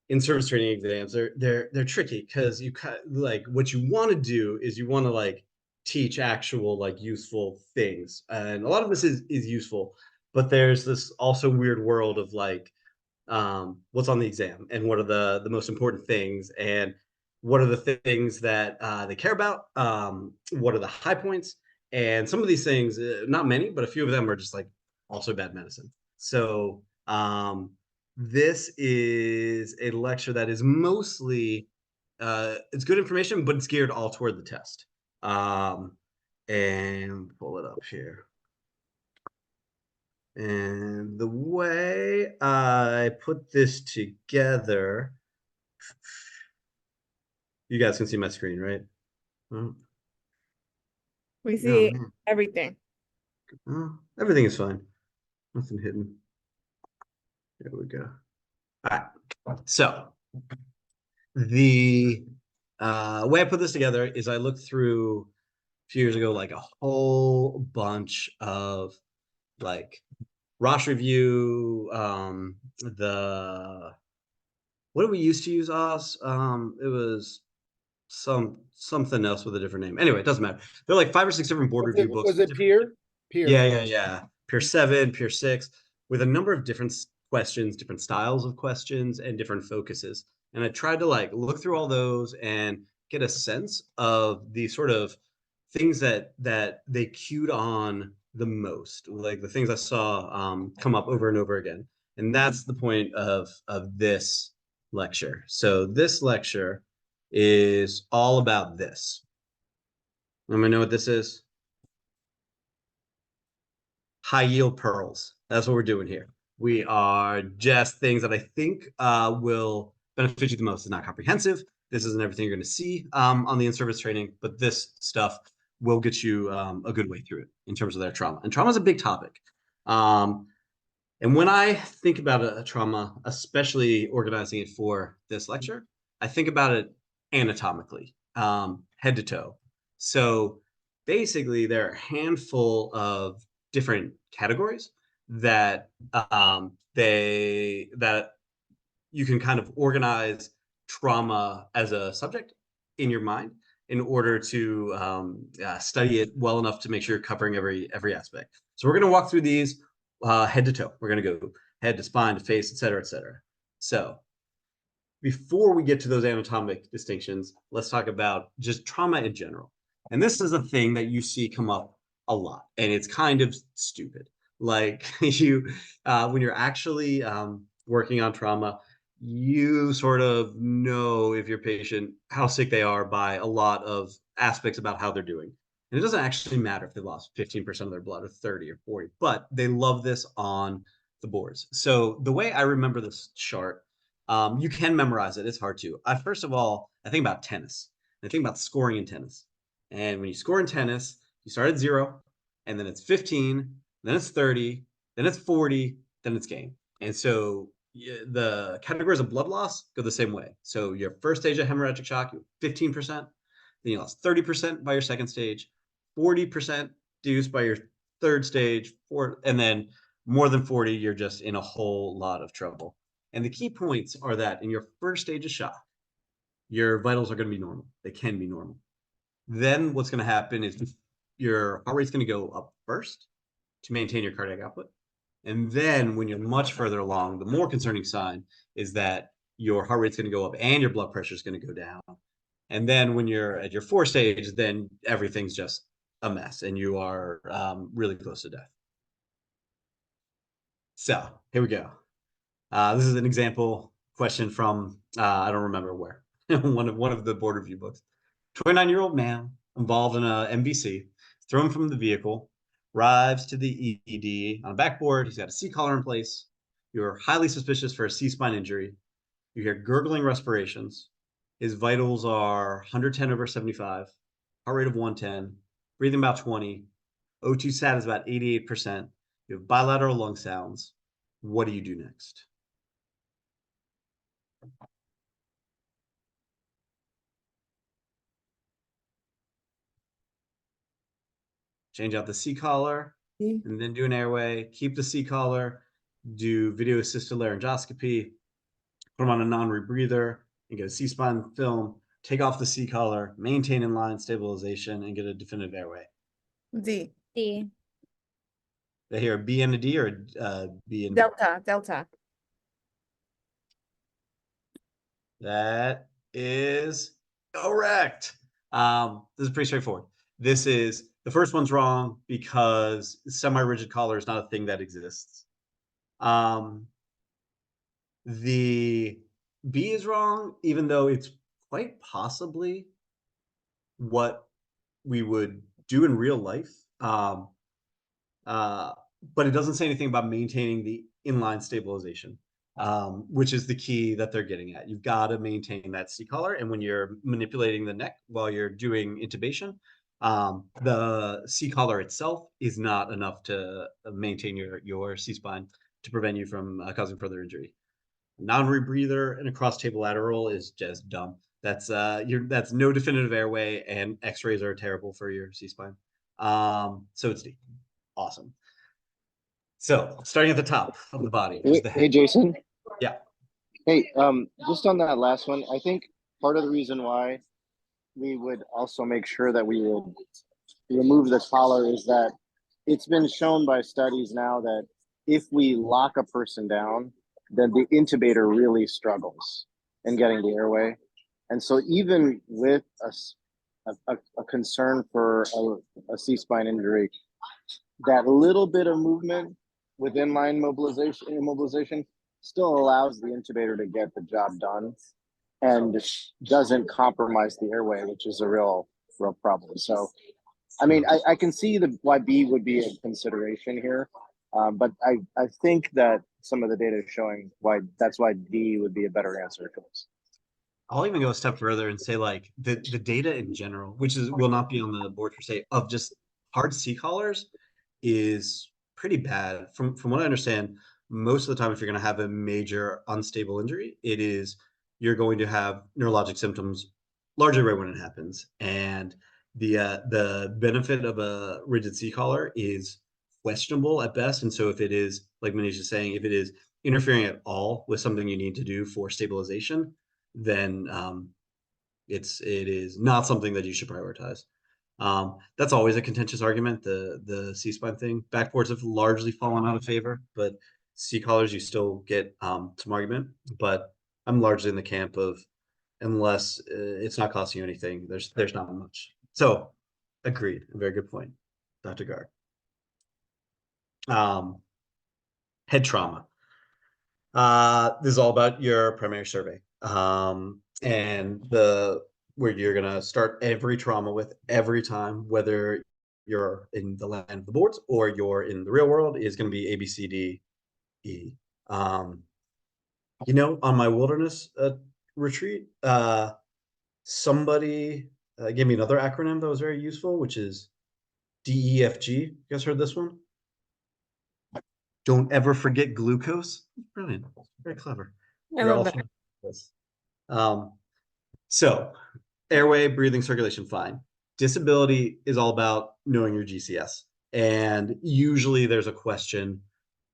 in-service training exams they're tricky because you like what you want to do is you want to like teach actual like useful things, and a lot of this is useful, but there's this also weird world of like what's on the exam and what are the most important things and what are the things that they care about, what are the high points, and some of these things, not many but a few of them are just like also bad medicine. So this is a lecture that is mostly it's good information but it's geared all toward the test. And pull it up here. And the way I put this together, you guys can see my screen, right? Oh, We oh, see man. everything. Oh, everything is fine. Nothing hidden. There we go. All right. So the way I put this together is I looked through a few years ago, like a whole bunch of like Rosh review, the what did we used to use, Oz? It was something else with a different name. Anyway, it doesn't matter. There are like 5 or 6 different board review books. Was it Peer? Peer. Yeah. Peer 7, Peer 6, with a number of different questions, different styles of questions, and different focuses. And I tried to like look through all those and get a sense of the sort of things that they cued on the most, like the things I saw come up over and over again. And that's the point of this lecture. So this lecture is all about this. Anyone know what this is? High yield pearls. That's what we're doing here. We are just things that I think will benefit you the most. It's not comprehensive. This isn't everything you're going to see on the in-service training, but this stuff will get you a good way through it in terms of their trauma. And trauma is a big topic. And when I think about a trauma, especially organizing it for this lecture, I think about it anatomically, head to toe. So basically, there are a handful of different categories that that you can kind of organize trauma as a subject in your mind in order to study it well enough to make sure you're covering every aspect. So we're going to walk through these head to toe. We're going to go head to spine to face, et cetera, et cetera. So before we get to those anatomic distinctions, let's talk about just trauma in general. And this is a thing that you see come up a lot, and it's kind of stupid. Like when you're actually working on trauma, you sort of know if your patient, how sick they are by a lot of aspects about how they're doing. And it doesn't actually matter if they lost 15% of their blood or 30 or 40, but they love this on the boards. So the way I remember this chart, you can memorize it. It's hard to. First of all, I think about tennis. I think about scoring in tennis. And when you score in tennis, you start at 0, and then it's 15, then it's 30, then it's 40, then it's game. And so the categories of blood loss go the same way. So your first stage of hemorrhagic shock, you 15%, then you lost 30% by your second stage, 40% reduced by your third stage, and then more than 40, you're just in a whole lot of trouble. And the key points are that in your first stage of shock, your vitals are going to be normal. They can be normal. Then what's going to happen is your heart rate's going to go up first to maintain your cardiac output. And then when you're much further along, the more concerning sign is that your heart rate's going to go up and your blood pressure is going to go down. And then when you're at your 4th stage, then everything's just a mess and you are really close to death. So here we go. This is an example question from, I don't remember where, one of the board review books. 29-year-old man involved in a MVC, thrown from the vehicle, arrives to the ED on a backboard. He's got a C-collar in place. You're highly suspicious for a C-spine injury. You hear gurgling respirations. His vitals are 110/75, heart rate of 110, breathing about 20, O2 sat is about 88%. You have bilateral lung sounds. What do you do next? Change out the C-collar and then do an airway. Keep the C-collar, do video assisted laryngoscopy, put him on a non-rebreather and get a C-spine film, take off the C-collar, maintain inline stabilization, and get a definitive airway. D. D. Did I hear a B and a D or a B and D? Delta. That is correct. This is pretty straightforward. This is the first one's wrong because semi-rigid collar is not a thing that exists. The B is wrong, even though it's quite possibly what we would do in real life. But it doesn't say anything about maintaining the inline stabilization, which is the key that they're getting at. You've got to maintain that C-collar, and when you're manipulating the neck while you're doing intubation, the C-collar itself is not enough to maintain your C-spine to prevent you from causing further injury. Non-rebreather and a cross-table lateral is just dumb. That's that's no definitive airway, and X-rays are terrible for your C-spine. So it's D. Awesome. So starting at the top of the body. is the Hey, head. Jason. Yeah. Hey, just on that last one, I think part of the reason why we would also make sure that we would remove the collar is that it's been shown by studies now that if we lock a person down, then the intubator really struggles in getting the airway. And so even with a concern for a C-spine injury, that little bit of movement with inline immobilization still allows the intubator to get the job done and doesn't compromise the airway, which is a real problem. So, I mean, I can see why B would be a consideration here, but I think that some of the data is showing that's why D would be a better answer to this. I'll even go a step further and say like the data in general, which will not be on the board per se, of just hard C-collars is pretty bad. From what I understand, most of the time, if you're going to have a major unstable injury, you're going to have neurologic symptoms largely right when it happens. And the benefit of a rigid C-collar is questionable at best. And so if it is, like Manish is saying, if it is interfering at all with something you need to do for stabilization, then it is not something that you should prioritize. That's always a contentious argument, the C-spine thing. Backboards have largely fallen out of favor, but C-collars you still get some argument. But I'm largely in the camp of unless it's not costing you anything, there's not much. So agreed, a very good point, Dr. Gard. Head trauma. This is all about your primary survey. And where you're gonna start every trauma with every time, whether you're in the land of the boards or you're in the real world, is gonna be A, B, C, D, E. On my wilderness retreat, somebody gave me another acronym that was very useful, which is DEFG. You guys heard this one? Don't ever forget glucose. Brilliant. Very clever. You're all familiar with this. So airway, breathing, circulation, fine. Disability is all about knowing your GCS. And usually there's a question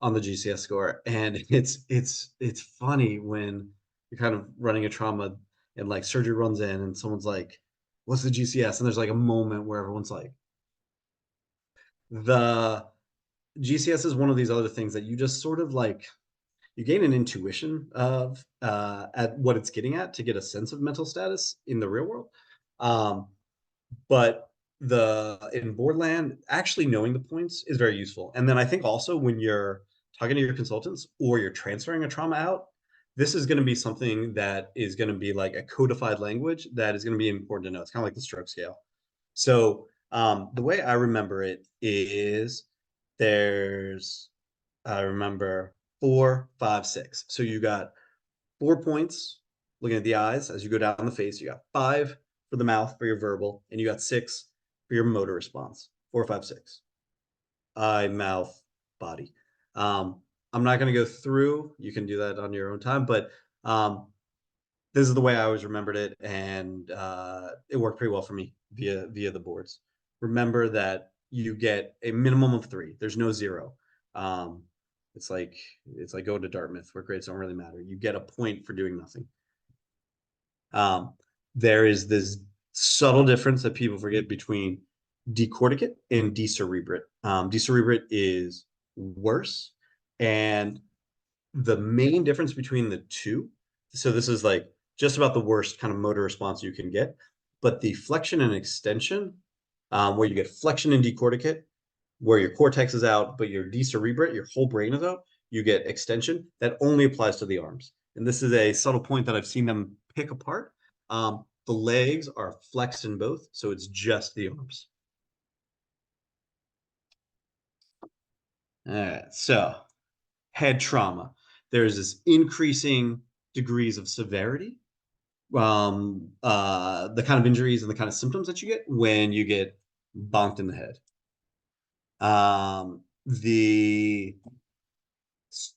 on the GCS score. And it's funny when you're kind of running a trauma and like surgery runs in and someone's like, what's the GCS? And there's like a moment where everyone's like, the GCS is one of these other things that you just sort of like, you gain an intuition of at what it's getting at to get a sense of mental status in the real world. But in Boardland, actually knowing the points is very useful. And then I think also when you're talking to your consultants or you're transferring a trauma out, this is going to be something that is going to be like a codified language that is going to be important to know. It's kind of like the stroke scale. So the way I remember it is I remember 4, 5, 6. So you got 4 points looking at the eyes, as you go down the face, you got 5 for the mouth for your verbal, and you got 6 for your motor response. 4, 5, 6. Eye, mouth, body. I'm not going to go through. You can do that on your own time, but this is the way I always remembered it, and it worked pretty well for me via the boards. Remember that you get a minimum of 3. There's no 0. It's like going to Dartmouth where grades don't really matter. You get a point for doing nothing. There is this subtle difference that people forget between decorticate and decerebrate. Decerebrate is worse, and the main difference between the two, so this is like just about the worst kind of motor response you can get, but the flexion and extension, where you get flexion and decorticate, where your cortex is out, but your decerebrate, your whole brain is out, you get extension. That only applies to the arms. And this is a subtle point that I've seen them pick apart. The legs are flexed in both, so it's just the arms. All right, so head trauma. There's this increasing degrees of severity, the kind of injuries and the kind of symptoms that you get when you get bonked in the head.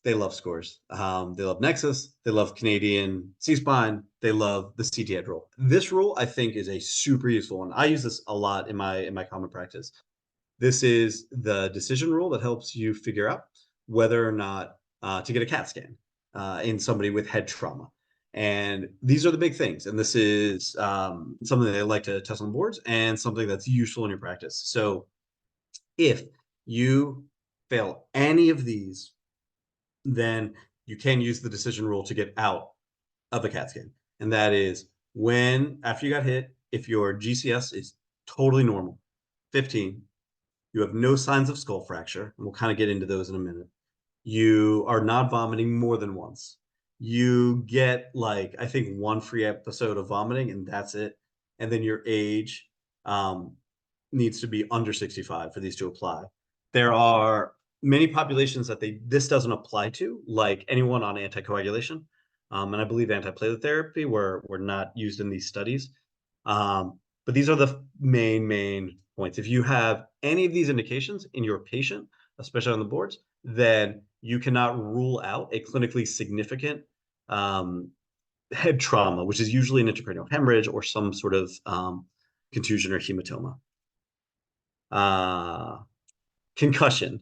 They love scores. They love Nexus. They love Canadian C-spine. They love the CT head rule. This rule, I think, is a super useful one. I use this a lot in my common practice. This is the decision rule that helps you figure out whether or not to get a CAT scan in somebody with head trauma. And these are the big things. And this is something that I like to test on boards and something that's useful in your practice. So if you fail any of these, then you can use the decision rule to get out of a CAT scan. And that is after you got hit, if your GCS is totally normal, 15, you have no signs of skull fracture, and we'll kind of get into those in a minute. You are not vomiting more than once. You get I think 1 free episode of vomiting, and that's it. And then your age needs to be under 65 for these to apply. There are many populations that this doesn't apply to, like anyone on anticoagulation. And I believe antiplatelet therapy were not used in these studies. But these are the main points. If you have any of these indications in your patient, especially on the boards, then you cannot rule out a clinically significant head trauma, which is usually an intracranial hemorrhage or some sort of contusion or hematoma. Concussion.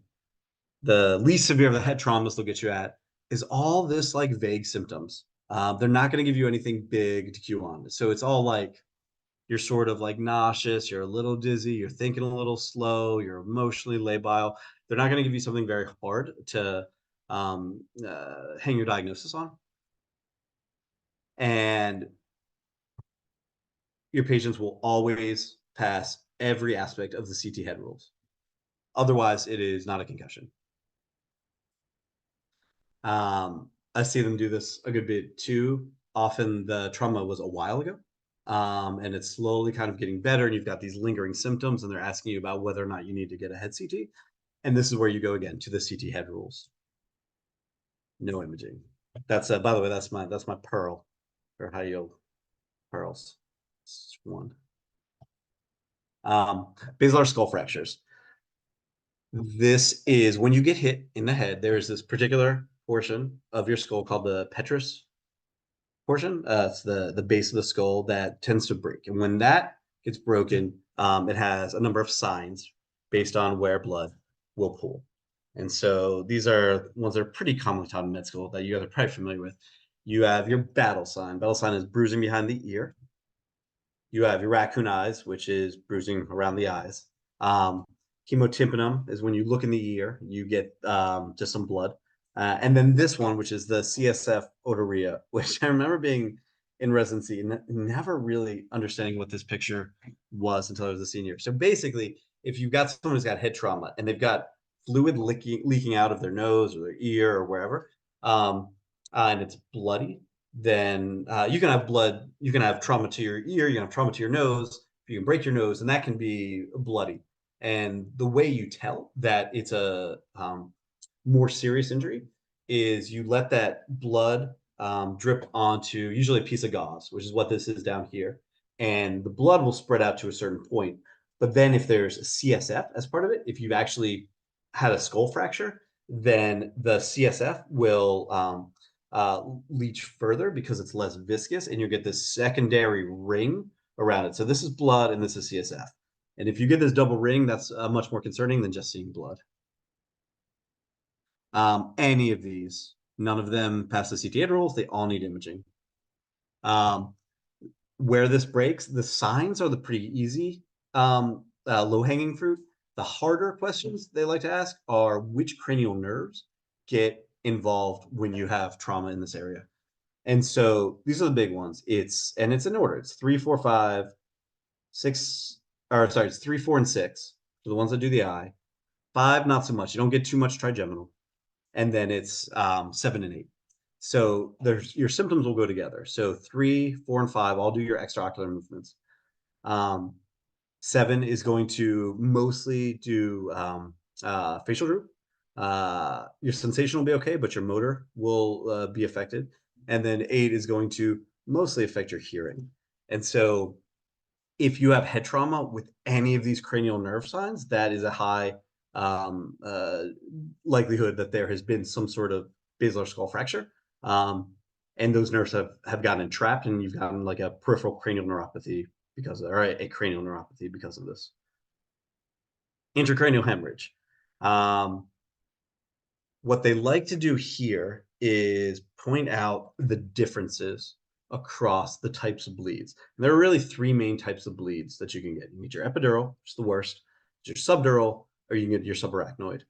The least severe of the head traumas they'll get you at is all this vague symptoms. They're not going to give you anything big to cue on. So it's all you're sort of nauseous, you're a little dizzy, you're thinking a little slow, you're emotionally labile. They're not going to give you something very hard to hang your diagnosis on. And your patients will always pass every aspect of the CT head rules. Otherwise, it is not a concussion. I see them do this a good bit too. Often the trauma was a while ago, and it's slowly kind of getting better, and you've got these lingering symptoms, and they're asking you about whether or not you need to get a head CT. And this is where you go again to the CT head rules. No imaging. That's by the way, that's my pearl, or how you pearls. It's one. Basilar skull fractures. This is when you get hit in the head. There is this particular portion of your skull called the petrous portion. It's the base of the skull that tends to break, and when that gets broken, it has a number of signs based on where blood will pool. And so these are ones that are pretty commonly taught in med school that you guys are probably familiar with. You have your battle sign. Battle sign is bruising behind the ear. You have your raccoon eyes, which is bruising around the eyes. Hemotympanum is when you look in the ear, you get just some blood. And then this one, which is the CSF otorrhea, which I remember being in residency and never really understanding what this picture was until I was a senior. So basically, if you've got someone who's got head trauma and they've got fluid leaking out of their nose or their ear or wherever, and it's bloody, then you can have blood, you can have trauma to your ear, you can have trauma to your nose, you can break your nose, and that can be bloody. And the way you tell that it's a more serious injury is you let that blood drip onto usually a piece of gauze, which is what this is down here. And the blood will spread out to a certain point. But then if there's a CSF as part of it, if you've actually had a skull fracture, then the CSF will leach further because it's less viscous, and you get this secondary ring around it. So this is blood and this is CSF. And if you get this double ring, that's much more concerning than just seeing blood. Any of these, none of them pass the CT8 rules. They all need imaging. Where this breaks, the signs are the pretty easy, low-hanging fruit. The harder questions they like to ask are which cranial nerves get involved when you have trauma in this area. And so these are the big ones. It's in order. It's 3, 4, 5, 6, or sorry, it's 3, 4, and 6 for the ones that do the eye. 5, not so much. You don't get too much trigeminal. And then it's 7 and 8. So your symptoms will go together. So 3, 4, and 5 all do your extraocular movements. 7 is going to mostly do facial droop. Your sensation will be okay, but your motor will be affected. And then 8 is going to mostly affect your hearing. And so if you have head trauma with any of these cranial nerve signs, that is a high likelihood that there has been some sort of basilar skull fracture. And those nerves have gotten entrapped, and you've gotten like a peripheral cranial neuropathy because of, or a cranial neuropathy because of this. Intracranial hemorrhage. What they like to do here is point out the differences across the types of bleeds. And there are really 3 main types of bleeds that you can get. You get your epidural, which is the worst, your subdural, or you can get your subarachnoid. And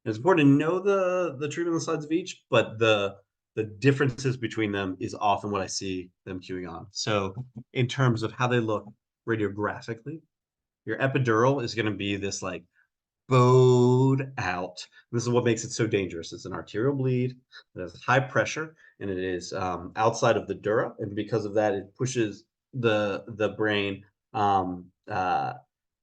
it's important to know the treatment on the sides of each, but the differences between them is often what I see them queuing on. So in terms of how they look radiographically, your epidural is going to be this like bowed out. This is what makes it so dangerous. It's an arterial bleed that has high pressure, and it is outside of the dura, and because of that, it pushes the brain.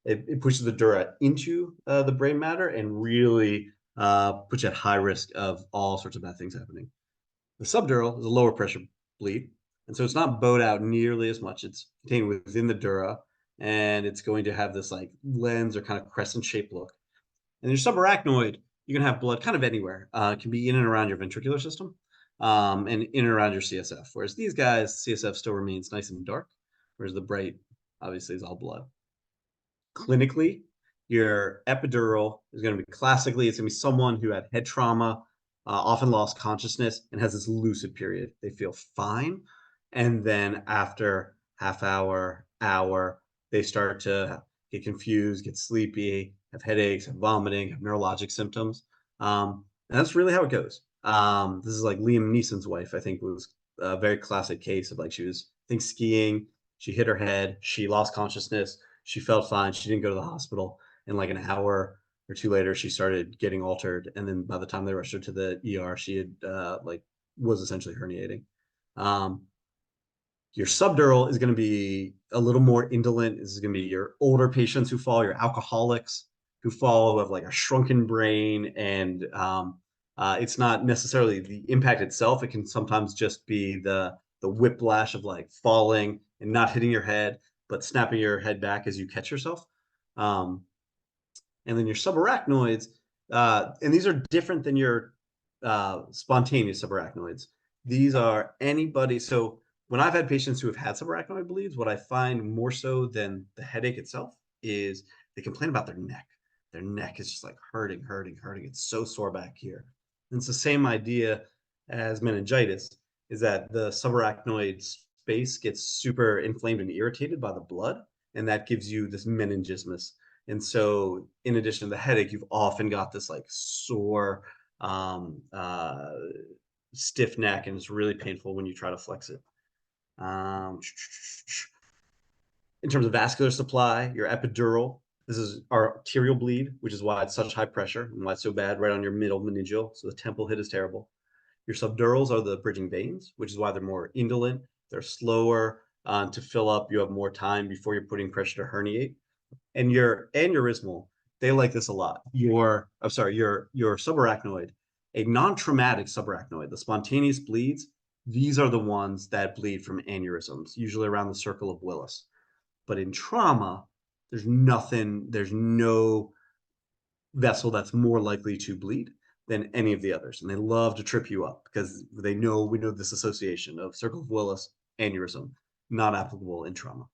It pushes the dura into the brain matter and really puts you at high risk of all sorts of bad things happening. The subdural is a lower pressure bleed, and so it's not bowed out nearly as much. It's contained within the dura, and it's going to have this like lens or kind of crescent shaped look. And your subarachnoid, you can have blood kind of anywhere. It can be in and around your ventricular system, and in and around your CSF. Whereas these guys, CSF still remains nice and dark, whereas the bright obviously is all blood. Clinically, your epidural is going to be classically, it's going to be someone who had head trauma, often lost consciousness, and has this lucid period. They feel fine. And then after half hour, they start to get confused, get sleepy, have headaches, have vomiting, have neurologic symptoms. And that's really how it goes. This is like Liam Neeson's wife, I think, was a very classic case of like she was, I think, skiing. She hit her head. She lost consciousness. She felt fine. She didn't go to the hospital. And like an hour or 2 later, she started getting altered. And then by the time they rushed her to the ER, she had was essentially herniating. Your subdural is going to be a little more indolent. This is going to be your older patients who fall, your alcoholics who fall, who have like a shrunken brain. And it's not necessarily the impact itself. It can sometimes just be the whiplash of like falling and not hitting your head, but snapping your head back as you catch yourself. And then your subarachnoids, and these are different than your spontaneous subarachnoids. These are anybody. So when I've had patients who have had subarachnoid bleeds, what I find more so than the headache itself is they complain about their neck. Their neck is just like hurting. It's so sore back here. And it's the same idea as meningitis, is that the subarachnoid space gets super inflamed and irritated by the blood, and that gives you this meningismus. And so in addition to the headache, you've often got this like sore, stiff neck, and it's really painful when you try to flex it. In terms of vascular supply, your epidural, this is our arterial bleed, which is why it's such high pressure and why it's so bad right on your middle meningeal. So the temple hit is terrible. Your subdurals are the bridging veins, which is why they're more indolent. They're slower to fill up. You have more time before you're putting pressure to herniate. And your aneurysmal, they like this a lot. Your subarachnoid, a non-traumatic subarachnoid, the spontaneous bleeds these are the ones that bleed from aneurysms, usually around the circle of Willis. But in trauma, there's no vessel that's more likely to bleed than any of the others. And they love to trip you up because we know this association of circle of Willis, aneurysm, not applicable in trauma.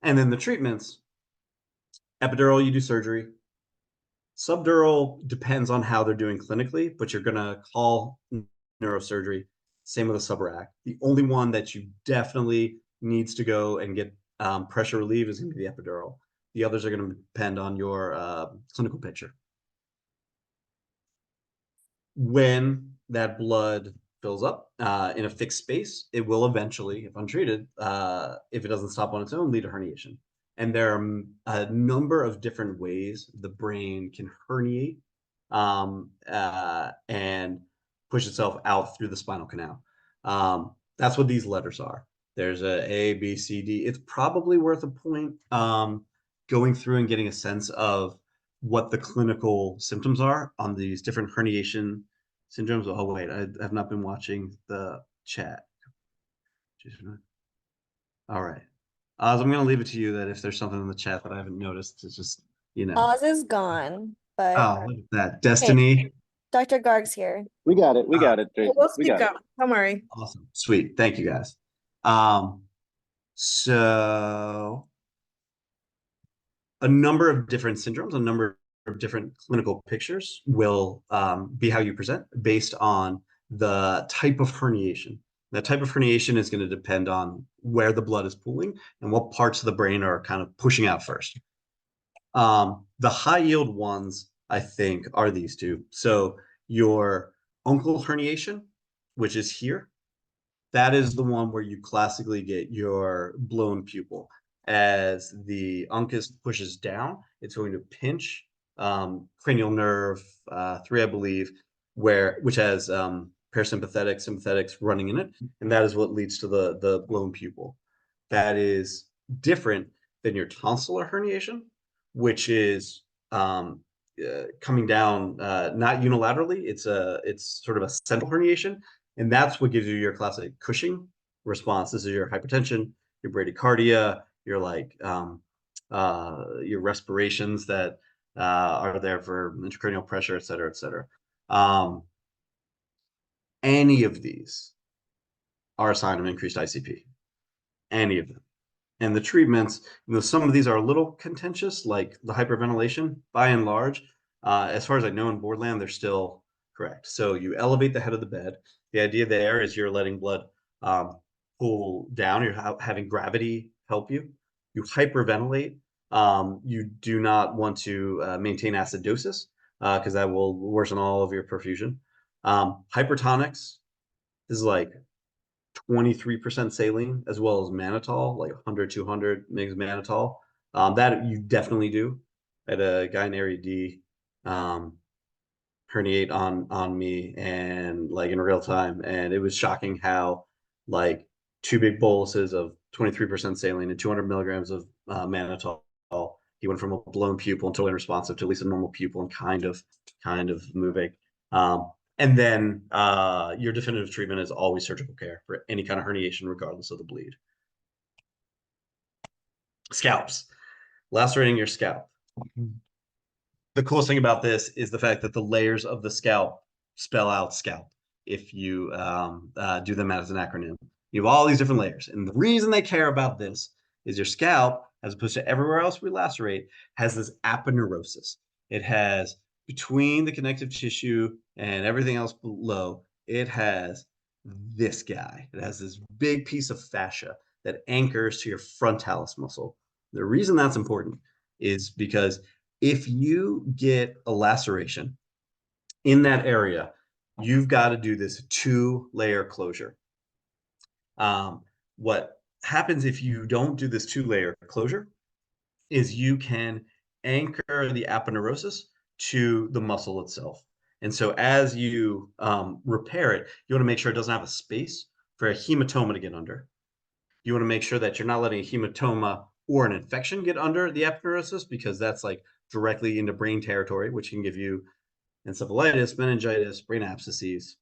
And then the treatments, epidural, you do surgery. Subdural depends on how they're doing clinically, but you're going to call neurosurgery. Same with a subrac. The only one that you definitely needs to go and get pressure relief is going to be the epidural. The others are going to depend on your clinical picture. When that blood fills up in a fixed space, it will eventually, if untreated, if it doesn't stop on its own, lead to herniation. And there are a number of different ways the brain can herniate and push itself out through the spinal canal. That's what these letters are. There's A, B, C, D. It's probably worth a point going through and getting a sense of what the clinical symptoms are on these different herniation syndromes. Oh, wait, I have not been watching the chat. All right. Oz, I'm going to leave it to you that if there's something in the chat that I haven't noticed, it's just, Oz is gone, but Oh, look at that. Destiny. Dr. Garg's here. We got it. We got it. Jason. We'll We speak got it. up. Don't worry. Awesome. Sweet. Thank you, guys. So a number of different syndromes, a number of different clinical pictures will be how you present based on the type of herniation. That type of herniation is going to depend on where the blood is pooling and what parts of the brain are kind of pushing out first. The high yield ones, I think, are these two. So your uncal herniation, which is here, that is the one where you classically get your blown pupil. As the uncus pushes down, it's going to pinch cranial nerve 3, I believe, which has parasympathetic, sympathetics running in it, and that is what leads to the blown pupil. That is different than your tonsillar herniation, which is coming down not unilaterally. It's sort of a central herniation, and that's what gives you your classic Cushing response. This is your hypertension, your bradycardia, your your respirations that are there for intracranial pressure, et cetera, et cetera. Any of these are a sign of increased ICP. Any of them. And the treatments, some of these are a little contentious, like the hyperventilation. By and large, as far as I know in Borderland, they're still correct. So you elevate the head of the bed. The idea there is you're letting blood pull down. You're having gravity help you. You hyperventilate. You do not want to maintain acidosis because that will worsen all of your perfusion. Hypertonics is like 23% saline, as well as mannitol, like 100, 200 mg mannitol. That you definitely do. I had a guy in Area D herniate on me, and like in real time, and it was shocking how like 2 big boluses of 23% saline and 200 milligrams of mannitol, he went from a blown pupil and totally unresponsive to at least a normal pupil and kind of moving. And then your definitive treatment is always surgical care for any kind of herniation, regardless of the bleed. Scalps, lacerating your scalp. The coolest thing about this is the fact that the layers of the scalp spell out scalp if you do them as an acronym. You have all these different layers. And the reason they care about this is your scalp, as opposed to everywhere else we lacerate, has this aponeurosis. It has, between the connective tissue and everything else below, it has this guy. It has this big piece of fascia that anchors to your frontalis muscle. The reason that's important is because if you get a laceration in that area, you've got to do this 2-layer closure. What happens if you don't do this 2-layer closure is you can anchor the aponeurosis to the muscle itself. And so as you repair it, you want to make sure it doesn't have a space for a hematoma to get under. You want to make sure that you're not letting a hematoma or an infection get under the aponeurosis, because that's like directly into brain territory, which can give you encephalitis, meningitis, brain abscesses.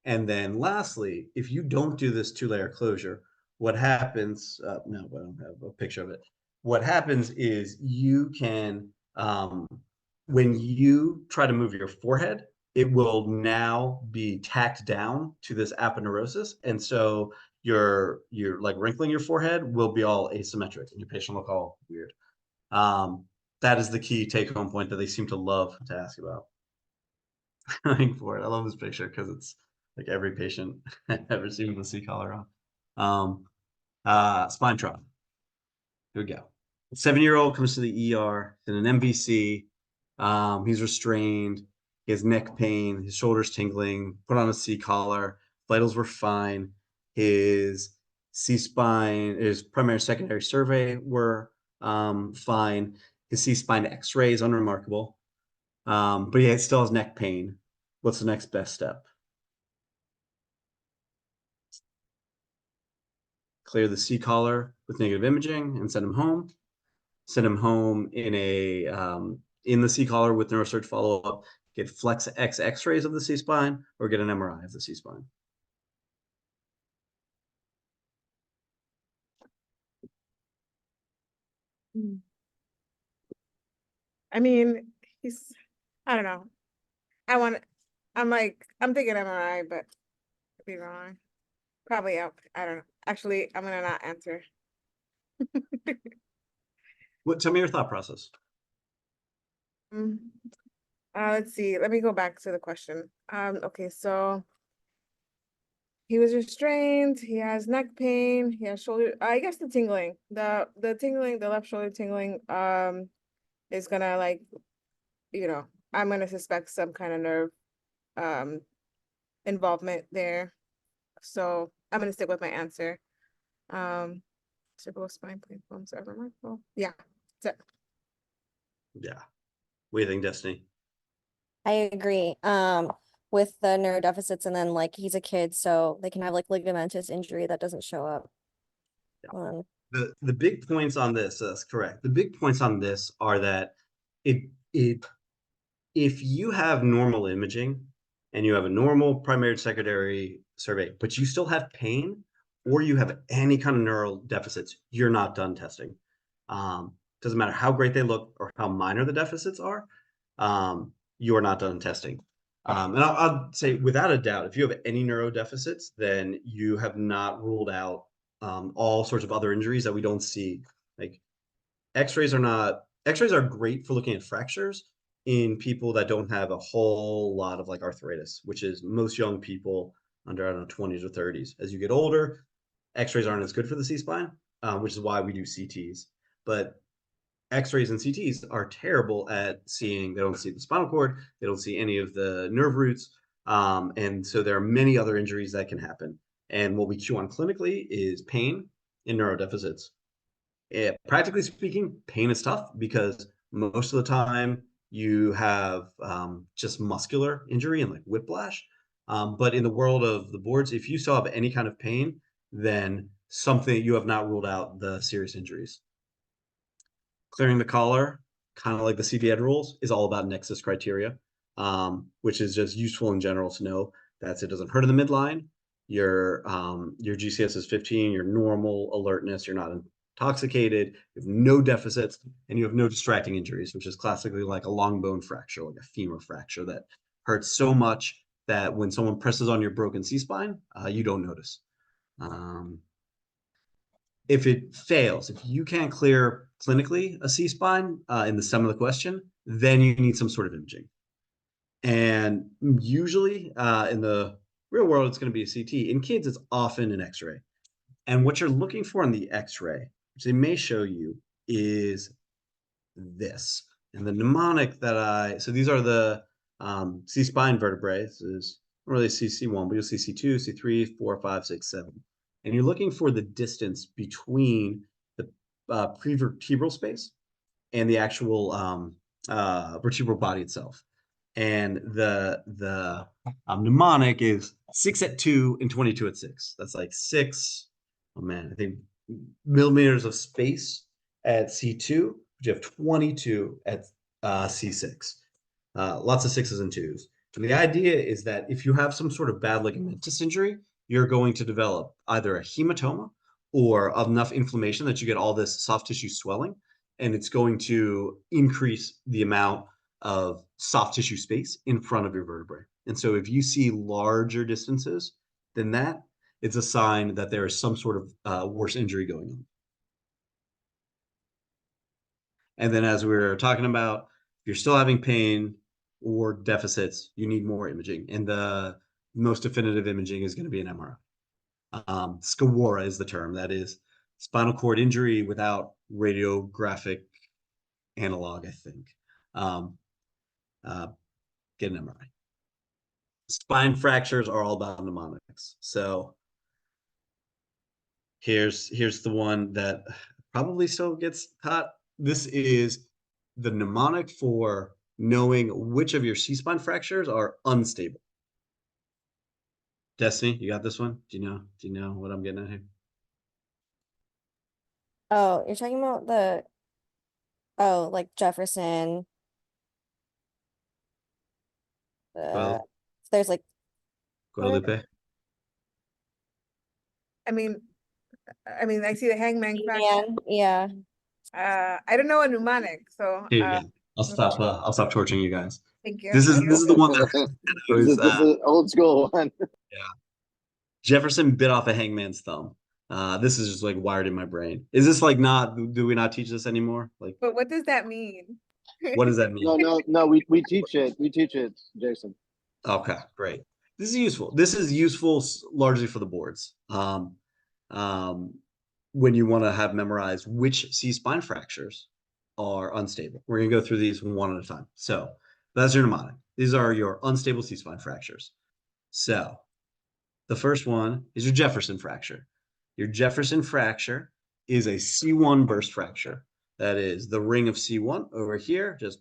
And then lastly, if you don't do this 2-layer closure, what happens, no, I don't have a picture of it. What happens is you can, when you try to move your forehead, it will now be tacked down to this aponeurosis. And so your like wrinkling your forehead will be all asymmetric and your patient will look all weird. That is the key take home point that they seem to love to ask about. Going for it. I love this picture because it's like every patient I've ever seen with a C-collar on. Spine trauma. Here we go. 7-year-old comes to the ER in an MVC. He's restrained. He has neck pain. His shoulder's tingling. Put on a C-collar. Vitals were fine. His C-spine, his primary secondary survey were fine. His C-spine X-ray is unremarkable. But he still has neck pain. What's the next best step? Clear the C-collar with negative imaging and send him home. Send him home in a in the C-collar with neurosurge follow-up. Get flex X X-rays of the C-spine or get an MRI of the C-spine. I mean, I don't know. I'm thinking MRI, but could be wrong. Probably out. I don't know. Actually, I'm gonna not answer. Tell me your thought process. Let's see. Let me go back to the question. Okay, so he was restrained. He has neck pain. He has shoulder. I guess the tingling, the tingling, the left shoulder tingling, is gonna like, I'm gonna suspect some kind of nerve, involvement there. So I'm gonna stick with my answer. Cervical spine plane bones are remarkable. Yeah, that's it. Yeah. What do you think, Destiny? I agree. With the neurodeficits, and then like he's a kid, so they can have like ligamentous injury that doesn't show up. Yeah. The big points on this, that's correct. The big points on this are that if you have normal imaging and you have a normal primary and secondary survey, but you still have pain or you have any kind of neural deficits, you're not done testing. Doesn't matter how great they look or how minor the deficits are, you are not done testing. And I'll say without a doubt, if you have any neuro deficits, then you have not ruled out all sorts of other injuries that we don't see. Like X-rays are great for looking at fractures in people that don't have a whole lot of like arthritis, which is most young people under, I don't know, 20s or 30s. As you get older, X-rays aren't as good for the C-spine, which is why we do CTs. But X-rays and CTs are terrible at seeing. They don't see the spinal cord. They don't see any of the nerve roots. And so there are many other injuries that can happen. And what we chew on clinically is pain and neurodeficits. Practically speaking, pain is tough because most of the time you have just muscular injury and like whiplash. But in the world of the boards, if you still have any kind of pain, then something you have not ruled out the serious injuries. Clearing the collar, kind of like the CB Ed rules, is all about nexus criteria, which is just useful in general to know that it doesn't hurt in the midline. Your GCS is 15, your normal alertness, you're not intoxicated, you have no deficits, and you have no distracting injuries, which is classically like a long bone fracture, like a femur fracture that hurts so much that when someone presses on your broken C-spine, you don't notice. If it fails, if you can't clear clinically a C-spine in the sum of the question, then you need some sort of imaging. And usually in the real world, it's going to be a CT. In kids, it's often an X-ray. And what you're looking for in the X-ray, which they may show you, is this. And the mnemonic so these are the C-spine vertebrae. This is not really C1, but you'll see C2, C3, 4, 5, 6, 7. And you're looking for the distance between the prevertebral space and the actual vertebral body itself. And the mnemonic is 6 at 2 and 22 at 6. That's like 6, I think millimeters of space at C2, but you have 22 at C6. lots of 6s and 2s. And the idea is that if you have some sort of bad ligamentous injury, you're going to develop either a hematoma or enough inflammation that you get all this soft tissue swelling, and it's going to increase the amount of soft tissue space in front of your vertebrae. And so if you see larger distances than that, it's a sign that there is some sort of worse injury going on. And then as we were talking about, if you're still having pain or deficits, you need more imaging. And the most definitive imaging is going to be an MRI. SCAWARA is the term. That is spinal cord injury without radiographic analog, I think. Get an MRI. Spine fractures are all about mnemonics. So here's the one that probably still gets taught. This is the mnemonic for knowing which of your C-spine fractures are unstable. Destiny, you got this one? Do you know what I'm getting at here? Oh, you're talking about like Jefferson. Well, There's like, Guadalupe. I mean, I see the hangman fracture. yeah. I don't know a mnemonic, so Here you go. I'll stop torturing you guys. thank you. This is the one that This is an old school one. yeah. Jefferson bit off a hangman's thumb. This is just like wired in my brain. Is this like not? Do we not teach this anymore? Like, But what does that mean? what does that mean? No. We teach it. We teach it, Jason. Okay, great. This is useful. This is useful largely for the boards. When you want to have memorized which C-spine fractures are unstable. We're going to go through these one at a time. So that's your mnemonic. These are your unstable C-spine fractures. So the first one is your Jefferson fracture. Your Jefferson fracture is a C1 burst fracture. That is the ring of C1 over here, just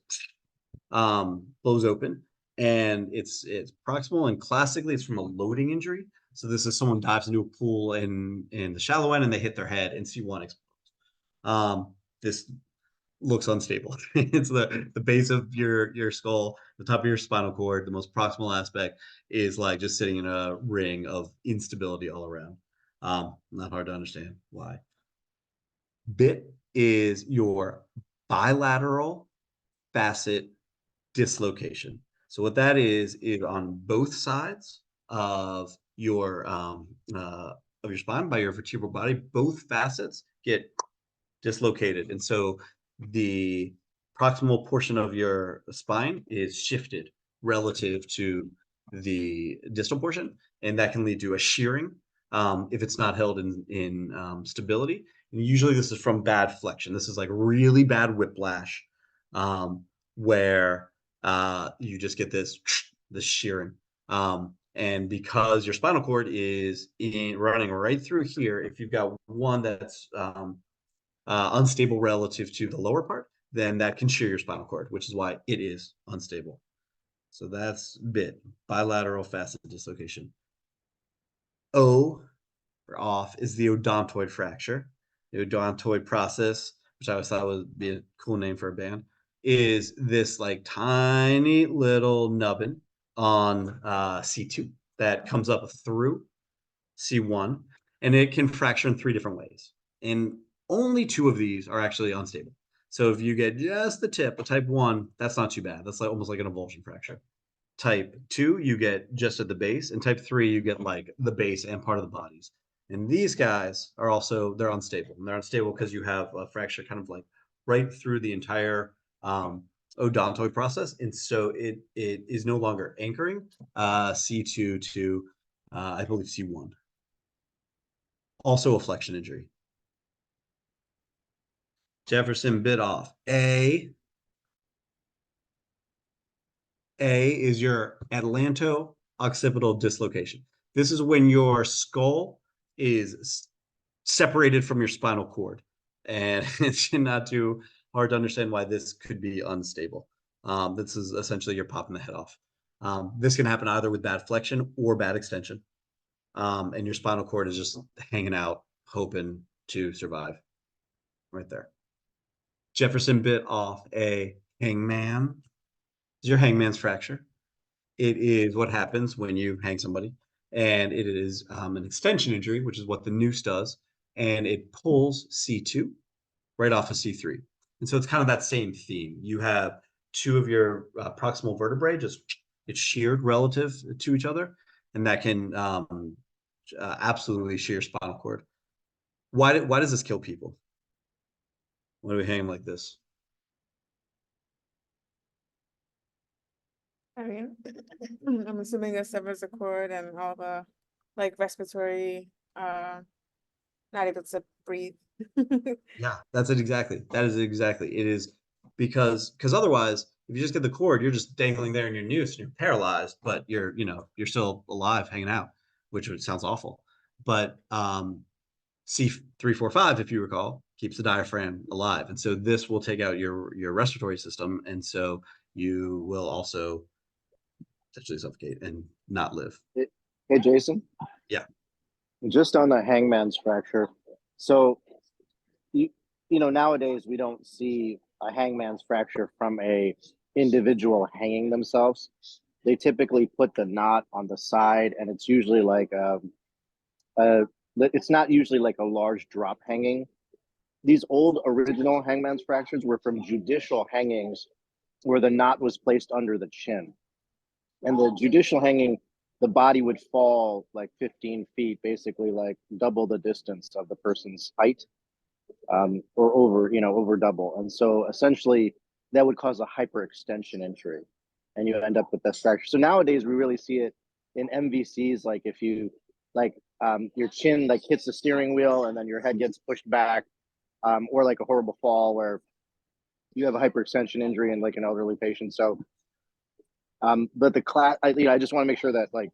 blows open. And it's proximal, and classically it's from a loading injury. So this is someone dives into a pool in the shallow end and they hit their head and C1 explodes. This looks unstable. It's the base of your skull, the top of your spinal cord. The most proximal aspect is like just sitting in a ring of instability all around. Not hard to understand why. BIT is your bilateral facet dislocation. So what that is on both sides of your spine, by your vertebral body, both facets get dislocated, and so the proximal portion of your spine is shifted relative to the distal portion, and that can lead to a shearing if it's not held in stability. And usually this is from bad flexion. This is like really bad whiplash, where you just get this shearing. And because your spinal cord is running right through here, if you've got one that's unstable relative to the lower part, then that can shear your spinal cord, which is why it is unstable. So that's BIT, bilateral facet dislocation. O, or off, is the odontoid fracture. The odontoid process, which I always thought would be a cool name for a band, is this like tiny little nubbin on C2 that comes up through C1, and it can fracture in 3 different ways. And only 2 of these are actually unstable. So if you get just the tip, a type 1, that's not too bad. That's like almost like an avulsion fracture. Type 2, you get just at the base, and type 3, you get like the base and part of the bodies. And these guys are also, they're unstable. And they're unstable because you have a fracture kind of like right through the entire odontoid process. And so it is no longer anchoring C2 to, I believe, C1. Also a flexion injury. Jefferson bit off. A is your atlanto-occipital dislocation. This is when your skull is separated from your spinal cord. And it's not too hard to understand why this could be unstable. This is essentially you're popping the head off. This can happen either with bad flexion or bad extension. And your spinal cord is just hanging out, hoping to survive. Right there. Jefferson bit off a hangman. is your hangman's fracture. It is what happens when you hang somebody, and it is an extension injury, which is what the noose does, and it pulls C2 right off of C3. And so it's kind of that same theme. You have two of your proximal vertebrae just it's sheared relative to each other, and that can absolutely shear spinal cord. Why does this kill people? Why do we hang them like this? I mean, I'm assuming it severs the cord and all the like respiratory, not able to breathe. Yeah, that's it exactly. That is exactly. It is because otherwise, if you just get the cord, you're just dangling there in your noose and you're paralyzed, but you're still alive hanging out, which sounds awful. But C345, if you recall, keeps the diaphragm alive. And so this will take out your respiratory system. And so you will also essentially suffocate and not live. Hey, Jason. Yeah. Just on the hangman's fracture. So, nowadays we don't see a hangman's fracture from a individual hanging themselves. They typically put the knot on the side, and it's usually like it's not usually like a large drop hanging. These old original hangman's fractures were from judicial hangings where the knot was placed under the chin. And the judicial hanging, the body would fall like 15 feet, basically like double the distance of the person's height, or over double. And so essentially that would cause a hyperextension injury, and you end up with this fracture. So nowadays we really see it in MVCs, like if you your chin like hits the steering wheel and then your head gets pushed back, or like a horrible fall where you have a hyperextension injury in like an elderly patient. So, but the class, I just want to make sure that like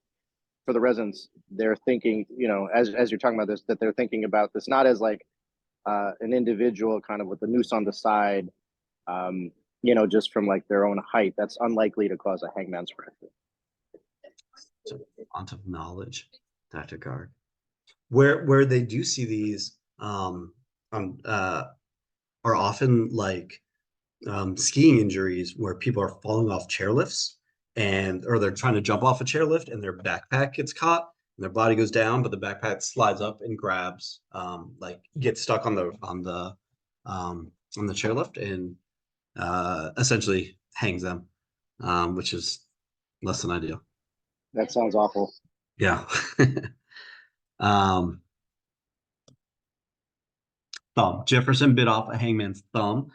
for the residents, they're thinking, as you're talking about this, that they're thinking about this not as like an individual kind of with the noose on the side, just from like their own height. That's unlikely to cause a hangman's fracture. So, font of knowledge, Dr. Garg. Where they do see these are often like skiing injuries where people are falling off chairlifts or they're trying to jump off a chairlift and their backpack gets caught and their body goes down, but the backpack slides up and grabs, gets stuck on the chairlift and essentially hangs them, which is less than ideal. That sounds awful. Yeah. Thumb. Jefferson bit off a hangman's thumb.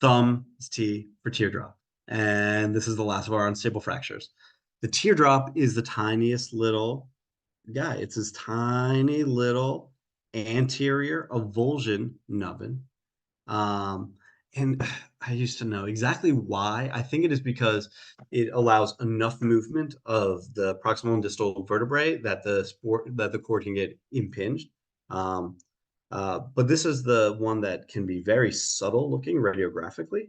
Thumb is T for teardrop. And this is the last of our unstable fractures. The teardrop is the tiniest little guy. It's this tiny little anterior avulsion nubbin. And I used to know exactly why. I think it is because it allows enough movement of the proximal and distal vertebrae that the cord can get impinged. But this is the one that can be very subtle looking radiographically.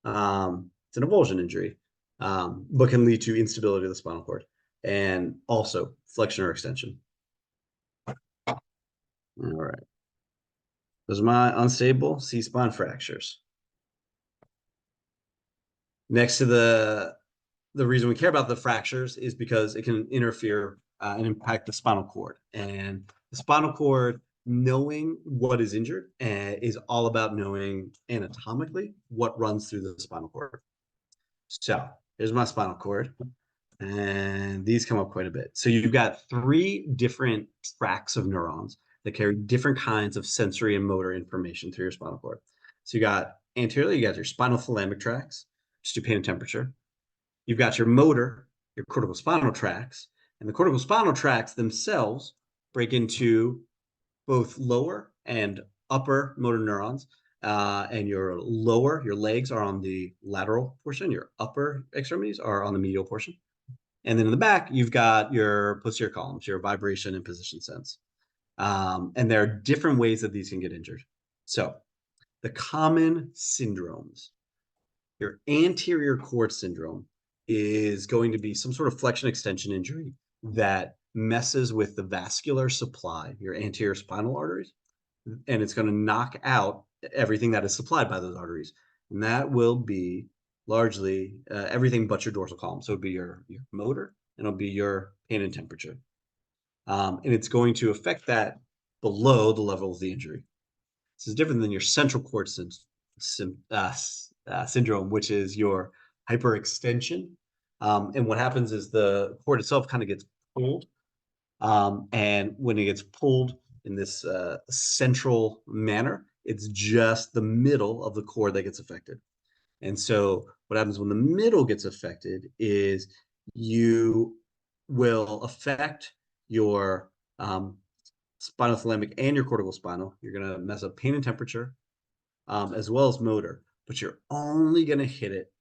It's an avulsion injury, but can lead to instability of the spinal cord and also flexion or extension. All right. Those are my unstable C-spine fractures. Next to the reason we care about the fractures is because it can interfere and impact the spinal cord. And the spinal cord, knowing what is injured is all about knowing anatomically what runs through the spinal cord. So here's my spinal cord, and these come up quite a bit. So you've got 3 different tracts of neurons that carry different kinds of sensory and motor information through your spinal cord. So you got anteriorly, you got your spinal thalamic tracts, just do pain and temperature. You've got your motor, your cortical spinal tracts, and the cortical spinal tracts themselves break into both lower and upper motor neurons. And your legs are on the lateral portion, your upper extremities are on the medial portion. And then in the back, you've got your posterior columns, your vibration and position sense. And there are different ways that these can get injured. So the common syndromes, your anterior cord syndrome is going to be some sort of flexion extension injury that messes with the vascular supply, your anterior spinal arteries, and it's going to knock out everything that is supplied by those arteries. And that will be largely everything but your dorsal column. So it'd be your motor, and it'll be your pain and temperature. And it's going to affect that below the level of the injury. This is different than your central cord syndrome, which is your hyperextension. And what happens is the cord itself kind of gets pulled. And when it gets pulled in this central manner, it's just the middle of the cord that gets affected. And so what happens when the middle gets affected is you will affect your spinal thalamic and your cortical spinal. You're going to mess up pain and temperature, as well as motor, but you're only going to hit it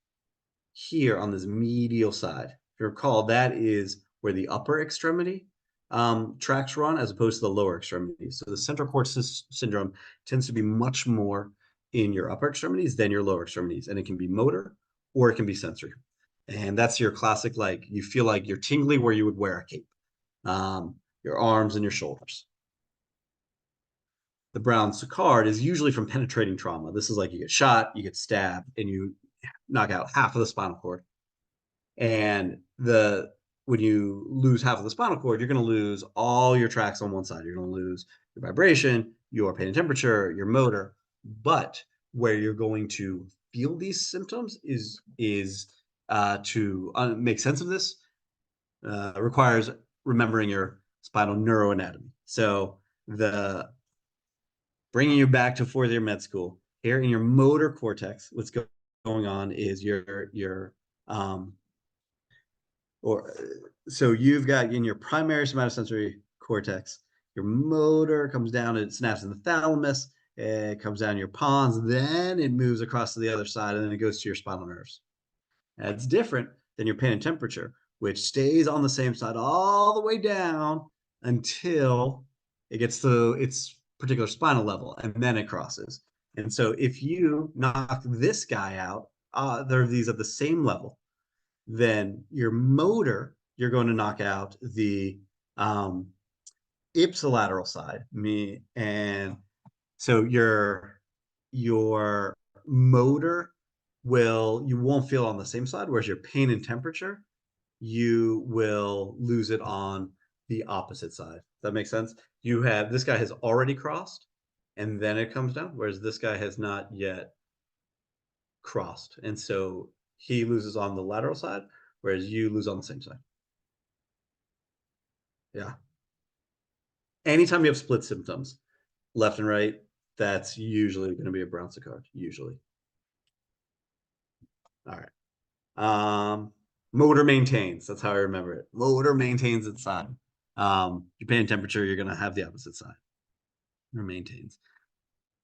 here on this medial side. If you recall, that is where the upper extremity tracks run, as opposed to the lower extremities. So the central cord syndrome tends to be much more in your upper extremities than your lower extremities, and it can be motor or it can be sensory. And that's your classic, like you feel like you're tingly where you would wear a cape, your arms and your shoulders. The brown Sicard is usually from penetrating trauma. This is like you get shot, you get stabbed, and you knock out half of the spinal cord. And when you lose half of the spinal cord, you're going to lose all your tracks on one side. You're going to lose your vibration, your pain and temperature, your motor. But where you're going to feel these symptoms is to make sense of this requires remembering your spinal neuroanatomy. So bringing you back to fourth year med school, here in your motor cortex, what's going on is so you've got in your primary somatosensory cortex, your motor comes down, it snaps in the thalamus, it comes down your pons, then it moves across to the other side, and then it goes to your spinal nerves. That's different than your pain and temperature, which stays on the same side all the way down until it gets to its particular spinal level, and then it crosses. And so if you knock this guy out, these at the same level, then your motor, you're going to knock out the ipsilateral side. And so your motor you won't feel on the same side, whereas your pain and temperature, you will lose it on the opposite side. Does that make sense? This guy has already crossed, and then it comes down, whereas this guy has not yet crossed. And so he loses on the lateral side, whereas you lose on the same side. Yeah. Anytime you have split symptoms, left and right, that's usually going to be a brown Sicard, usually. All right. Motor maintains. That's how I remember it. Motor maintains its side. Your pain and temperature, you're going to have the opposite side. Or maintains.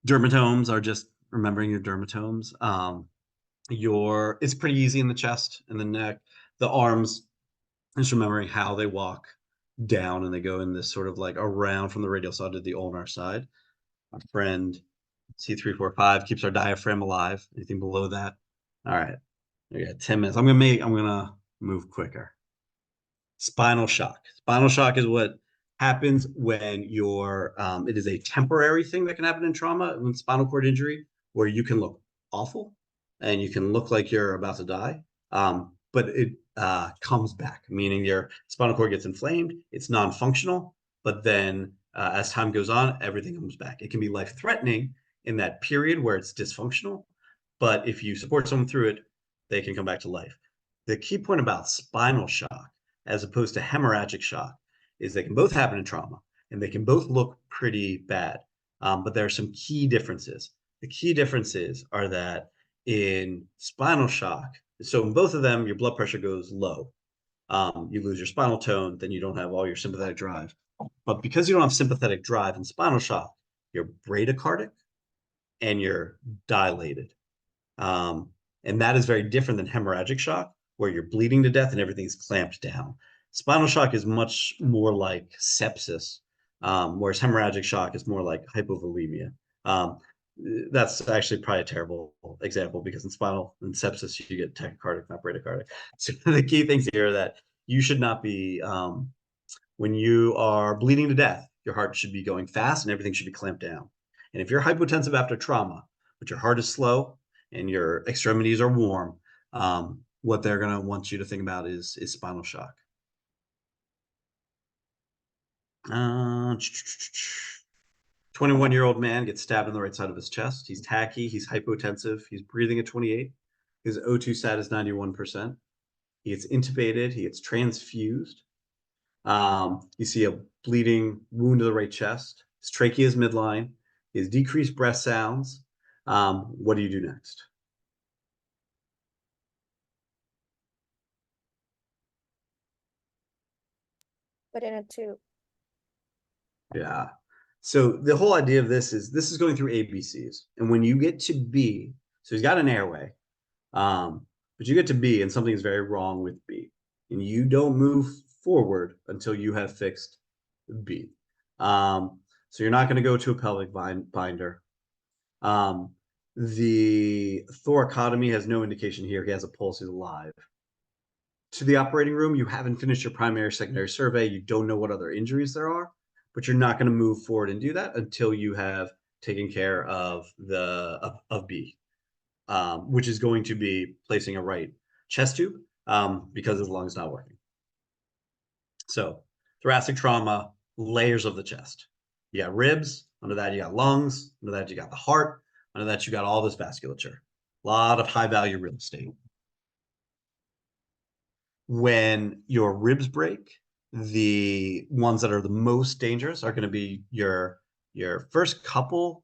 Dermatomes are just remembering your dermatomes. It's pretty easy in the chest and the neck. The arms, just remembering how they walk down, and they go in this sort of like around from the radial side to the ulnar side. Our friend C345 keeps our diaphragm alive. Anything below that? All right. We got 10 minutes. I'm gonna move quicker. Spinal shock. Spinal shock is what happens when it is a temporary thing that can happen in trauma, in spinal cord injury, where you can look awful and you can look like you're about to die. But it comes back, meaning your spinal cord gets inflamed, it's non-functional, but then as time goes on, everything comes back. It can be life-threatening in that period where it's dysfunctional, but if you support someone through it, they can come back to life. The key point about spinal shock, as opposed to hemorrhagic shock, is they can both happen in trauma, and they can both look pretty bad, but there are some key differences. The key differences are that in spinal shock, so in both of them, your blood pressure goes low. You lose your spinal tone, then you don't have all your sympathetic drive. But because you don't have sympathetic drive in spinal shock, you're bradycardic and you're dilated. And that is very different than hemorrhagic shock, where you're bleeding to death and everything's clamped down. Spinal shock is much more like sepsis, whereas hemorrhagic shock is more like hypovolemia. That's actually probably a terrible example, because in sepsis, you get tachycardic, not bradycardic. So the key things here are that you should not be, when you are bleeding to death, your heart should be going fast and everything should be clamped down. And if you're hypotensive after trauma, but your heart is slow and your extremities are warm, what they're going to want you to think about is spinal shock. 21-year-old man gets stabbed in the right side of his chest. He's tachy, he's hypotensive, he's breathing at 28. His O2 sat is 91%. He gets intubated, he gets transfused. You see a bleeding wound to the right chest. His trachea is midline. He has decreased breath sounds. What do you do next? Put in a tube. Yeah. So the whole idea of this is going through ABCs. And when you get to B, so he's got an airway, but you get to B and something is very wrong with B. And you don't move forward until you have fixed B. So you're not going to go to a pelvic binder. The thoracotomy has no indication here. He has a pulse, he's alive. To the operating room, you haven't finished your primary, secondary survey. You don't know what other injuries there are, but you're not going to move forward and do that until you have taken care of B, which is going to be placing a right chest tube because his lung is not working. So thoracic trauma, layers of the chest. You got ribs, under that you got lungs, under that you got the heart, under that you got all this vasculature. A lot of high value real estate. When your ribs break, the ones that are the most dangerous are going to be your first couple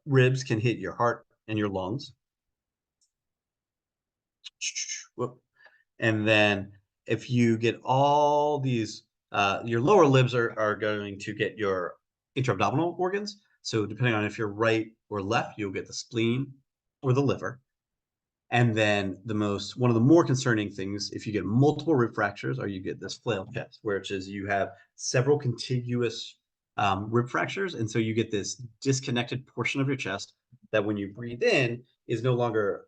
ribs can hit your heart and your lungs. And then if you get all these, your lower limbs are going to get your intra-abdominal organs. So depending on if you're right or left, you'll get the spleen or the liver. And then one of the more concerning things, if you get multiple rib fractures or you get this flail chest, which is you have several contiguous rib fractures. And so you get this disconnected portion of your chest that when you breathe in is no longer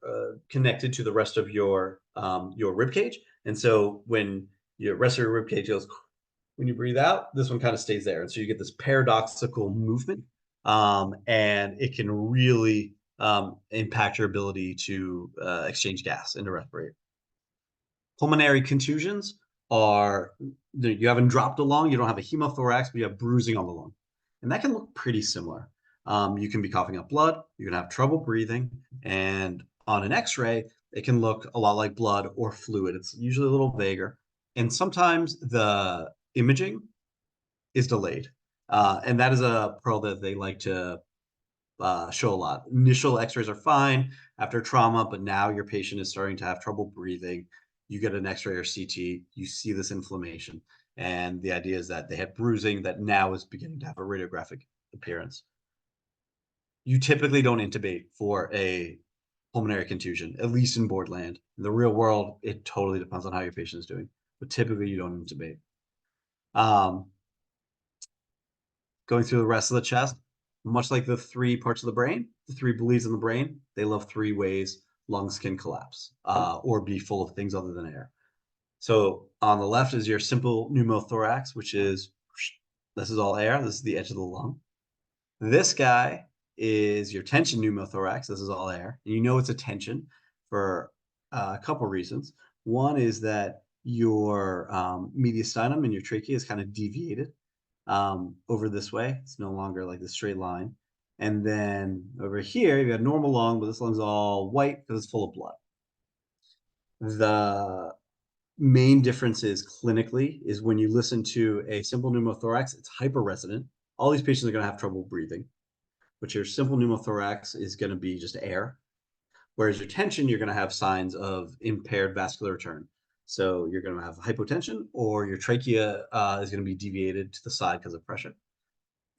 connected to the rest of your rib cage. And so when your rest of your rib cage goes, when you breathe out, this one kind of stays there. And so you get this paradoxical movement, and it can really impact your ability to exchange gas and to respirate. Pulmonary contusions are, you haven't dropped a lung, you don't have a hemothorax, but you have bruising on the lung. And that can look pretty similar. You can be coughing up blood, you can have trouble breathing, and on an x-ray, it can look a lot like blood or fluid. It's usually a little vaguer. And sometimes the imaging is delayed. And that is a pearl that they like to show a lot. Initial x-rays are fine after trauma, but now your patient is starting to have trouble breathing. You get an x-ray or CT, you see this inflammation. And the idea is that they had bruising that now is beginning to have a radiographic appearance. You typically don't intubate for a pulmonary contusion, at least in board land. In the real world, it totally depends on how your patient is doing, but typically you don't intubate. Going through the rest of the chest, much like the three parts of the brain, the three bleeds in the brain, they love three ways lungs can collapse or be full of things other than air. So on the left is your simple pneumothorax, which is, this is all air. This is the edge of the lung. This guy is your tension pneumothorax. This is all air. And you know it's a tension for a couple reasons. One is that your mediastinum and your trachea is kind of deviated over this way. It's no longer like the straight line. And then over here, you've got normal lung, but this lung's all white because it's full of blood. The main differences clinically is when you listen to a simple pneumothorax, it's hyperresonant. All these patients are going to have trouble breathing, but your simple pneumothorax is going to be just air. Whereas your tension, you're going to have signs of impaired vascular return. So you're going to have hypotension, or your trachea is going to be deviated to the side because of pressure.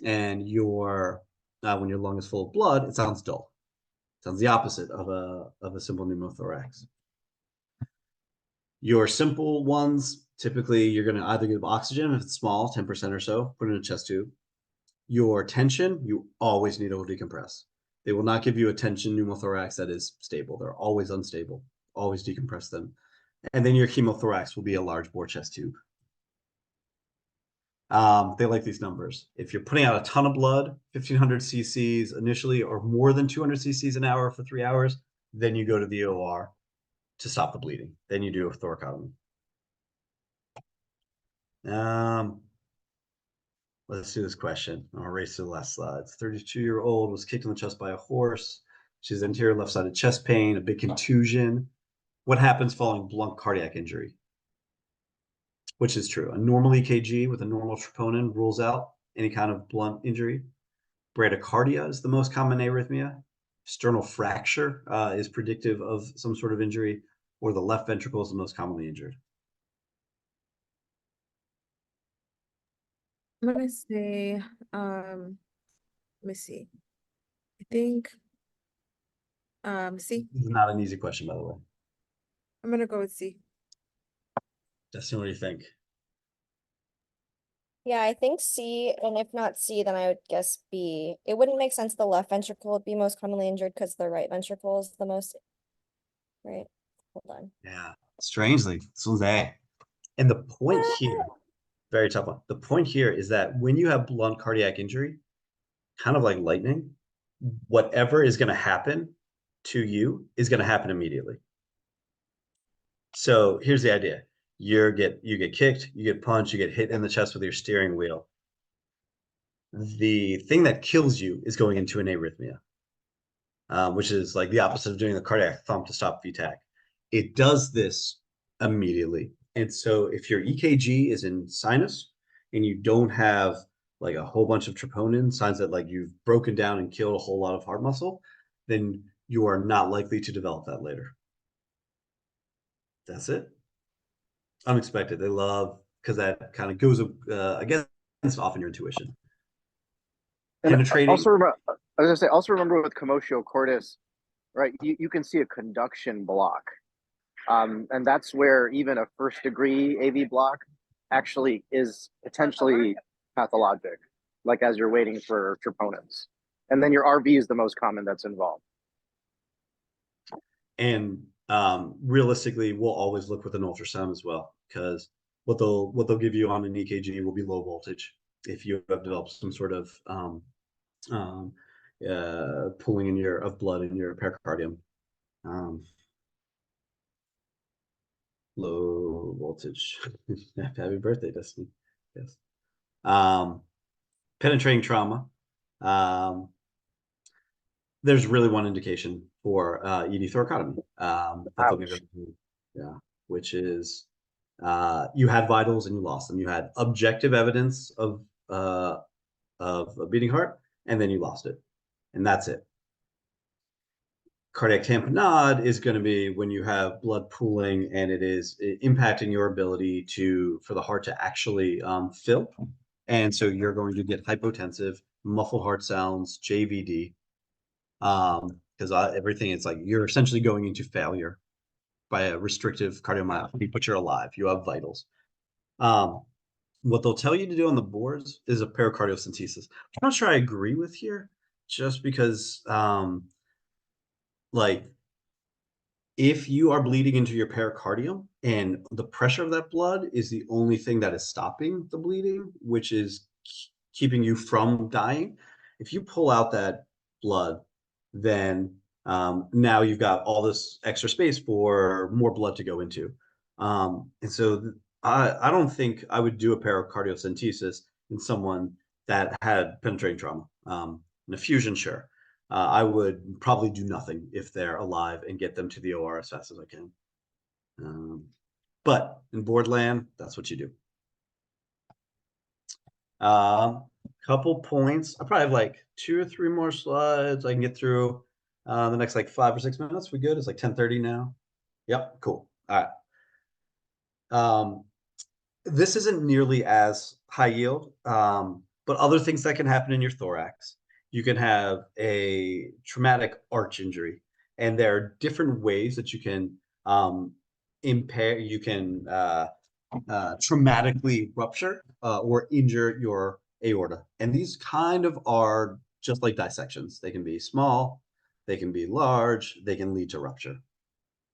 And your when your lung is full of blood, it sounds dull. It sounds the opposite of a simple pneumothorax. Your simple ones, typically you're going to either give oxygen if it's small, 10% or so, put in a chest tube. Your tension, you always need to decompress. They will not give you a tension pneumothorax that is stable. They're always unstable. Always decompress them. And then your chemothorax will be a large bore chest tube. They like these numbers. If you're putting out a ton of blood, 1,500 cc's initially, or more than 200 cc's an hour for 3 hours, then you go to the OR. to stop the bleeding than you do a thoracotomy. Let's do this question. I'll race to the last slides. 32-year-old was kicked in the chest by a horse. She has anterior left-sided chest pain, a big contusion. What happens following blunt cardiac injury? Which is true. A normal EKG with a normal troponin rules out any kind of blunt injury. Bradycardia is the most common arrhythmia. Sternal fracture is predictive of some sort of injury, or the left ventricle is the most commonly injured. I'm gonna say, let me see. I think, C. This is not an easy question, by the way. I'm gonna go with C. Justin, what do you think? Yeah, I think C, and if not C, then I would guess B. It wouldn't make sense the left ventricle would be most commonly injured because the right ventricle is the most, right? Hold on. Yeah, strangely, this one's A. And the point here, very tough one. The point here is that when you have blunt cardiac injury, kind of like lightning, whatever is going to happen to you is going to happen immediately. So here's the idea. You get kicked, you get punched, you get hit in the chest with your steering wheel. The thing that kills you is going into an arrhythmia, which is like the opposite of doing the cardiac thump to stop VTAC. It does this immediately. And so if your EKG is in sinus and you don't have like a whole bunch of troponin, signs that like you've broken down and killed a whole lot of heart muscle, then you are not likely to develop that later. That's it. Unexpected. They love, because that kind of goes against often your intuition. And Penetrating. also remember, I was gonna say, also remember with commotio cordis, right? You can see a conduction block, and that's where even a first degree AV block actually is potentially pathologic, like as you're waiting for troponins, and then your RV is the most common that's involved. And realistically, we'll always look with an ultrasound as well, because what they'll give you on an EKG will be low voltage if you have developed some sort of pooling of blood in your pericardium. Low voltage. Happy birthday, Destiny. Yes. Penetrating trauma. There's really one indication for ED thoracotomy. Yeah, which is you had vitals and you lost them. You had objective evidence of a beating heart, and then you lost it, and that's it. Cardiac tamponade is going to be when you have blood pooling and it is impacting your ability for the heart to actually fill, and so you're going to get hypotensive, muffled heart sounds, JVD. Because everything, it's like you're essentially going into failure by a restrictive cardiomyopathy, but you're alive. You have vitals. What they'll tell you to do on the boards is a pericardiocentesis. I'm not sure I agree with here, just because, like, if you are bleeding into your pericardium and the pressure of that blood is the only thing that is stopping the bleeding, which is keeping you from dying, if you pull out that blood, then now you've got all this extra space for more blood to go into. And so I don't think I would do a pericardiocentesis in someone that had penetrating trauma. An effusion, sure. I would probably do nothing if they're alive and get them to the OR as fast as I can. But in Boardland, that's what you do. Couple points. I probably have like 2 or 3 more slides I can get through the next like 5 or 6 minutes. We good? It's like 10:30 now. Yep, cool. All right. This isn't nearly as high yield, but other things that can happen in your thorax. You can have a traumatic arch injury, and there are different ways that you can impair. You can traumatically rupture or injure your aorta. And these kind of are just like dissections. They can be small, they can be large, they can lead to rupture.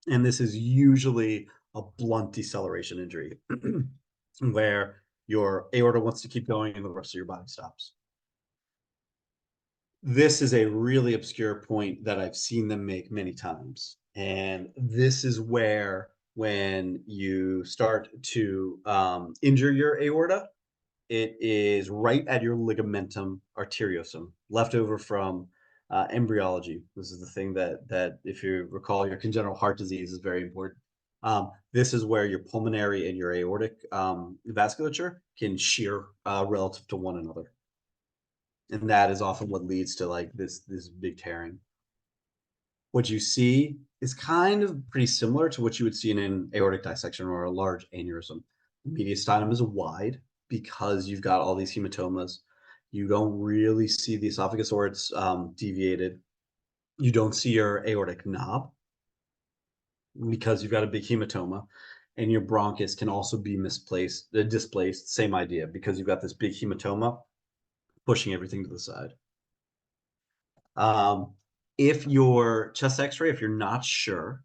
And this is usually a blunt deceleration injury where your aorta wants to keep going and the rest of your body stops. This is a really obscure point that I've seen them make many times. And this is where, when you start to injure your aorta, it is right at your ligamentum arteriosum, left over from embryology. This is the thing that, if you recall, your congenital heart disease is very important. This is where your pulmonary and your aortic vasculature can shear relative to one another. And that is often what leads to like this big tearing. What you see is kind of pretty similar to what you would see in an aortic dissection or a large aneurysm. The mediastinum is wide because you've got all these hematomas. You don't really see the esophagus, or it's deviated. You don't see your aortic knob because you've got a big hematoma, and your bronchus can also be displaced. Same idea, because you've got this big hematoma pushing everything to the side. If your chest x-ray, if you're not sure,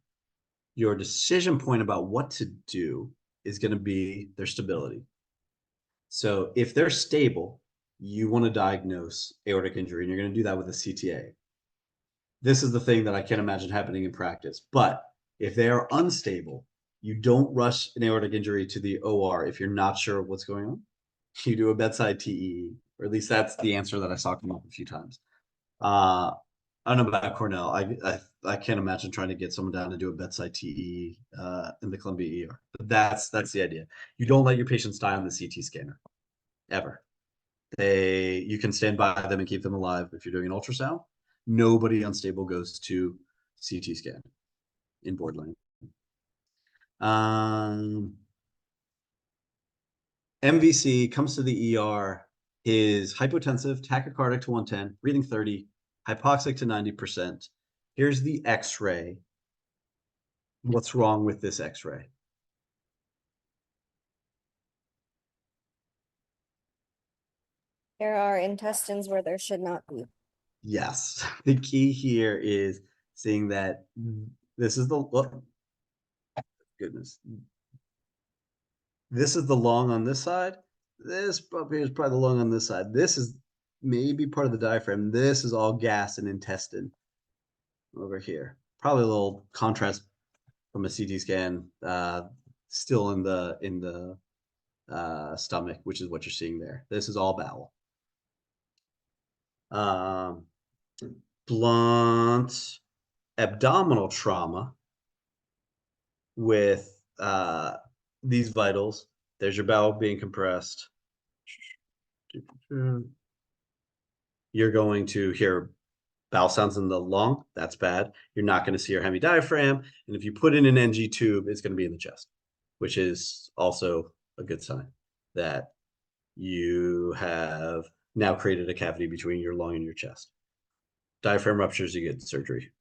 your decision point about what to do is going to be their stability. So if they're stable, you want to diagnose aortic injury, and you're going to do that with a CTA. This is the thing that I can't imagine happening in practice. But if they are unstable, you don't rush an aortic injury to the OR if you're not sure what's going on. You do a bedside TEE, or at least that's the answer that I saw come up a few times. I don't know about Cornell. I can't imagine trying to get someone down to do a bedside TE in the Columbia ER. But that's the idea. You don't let your patients die on the CT scanner, ever. You can stand by them and keep them alive if you're doing an ultrasound. Nobody unstable goes to CT scan in borderline. MVC comes to the ER, is hypotensive, tachycardic to 110, breathing 30, hypoxic to 90%. Here's the x-ray. What's wrong with this x-ray? There are intestines where there should not be. Yes. The key here is seeing that this is the goodness. This is the lung on this side. This up here is probably the lung on this side. This is maybe part of the diaphragm. This is all gas and intestine over here. Probably a little contrast from a CT scan, still in the stomach, which is what you're seeing there. This is all bowel. Blunt abdominal trauma with these vitals. There's your bowel being compressed. You're going to hear bowel sounds in the lung. That's bad. You're not going to see your hemidiaphragm. And if you put in an NG tube, it's going to be in the chest, which is also a good sign that you have now created a cavity between your lung and your chest. Diaphragm ruptures, you get surgery.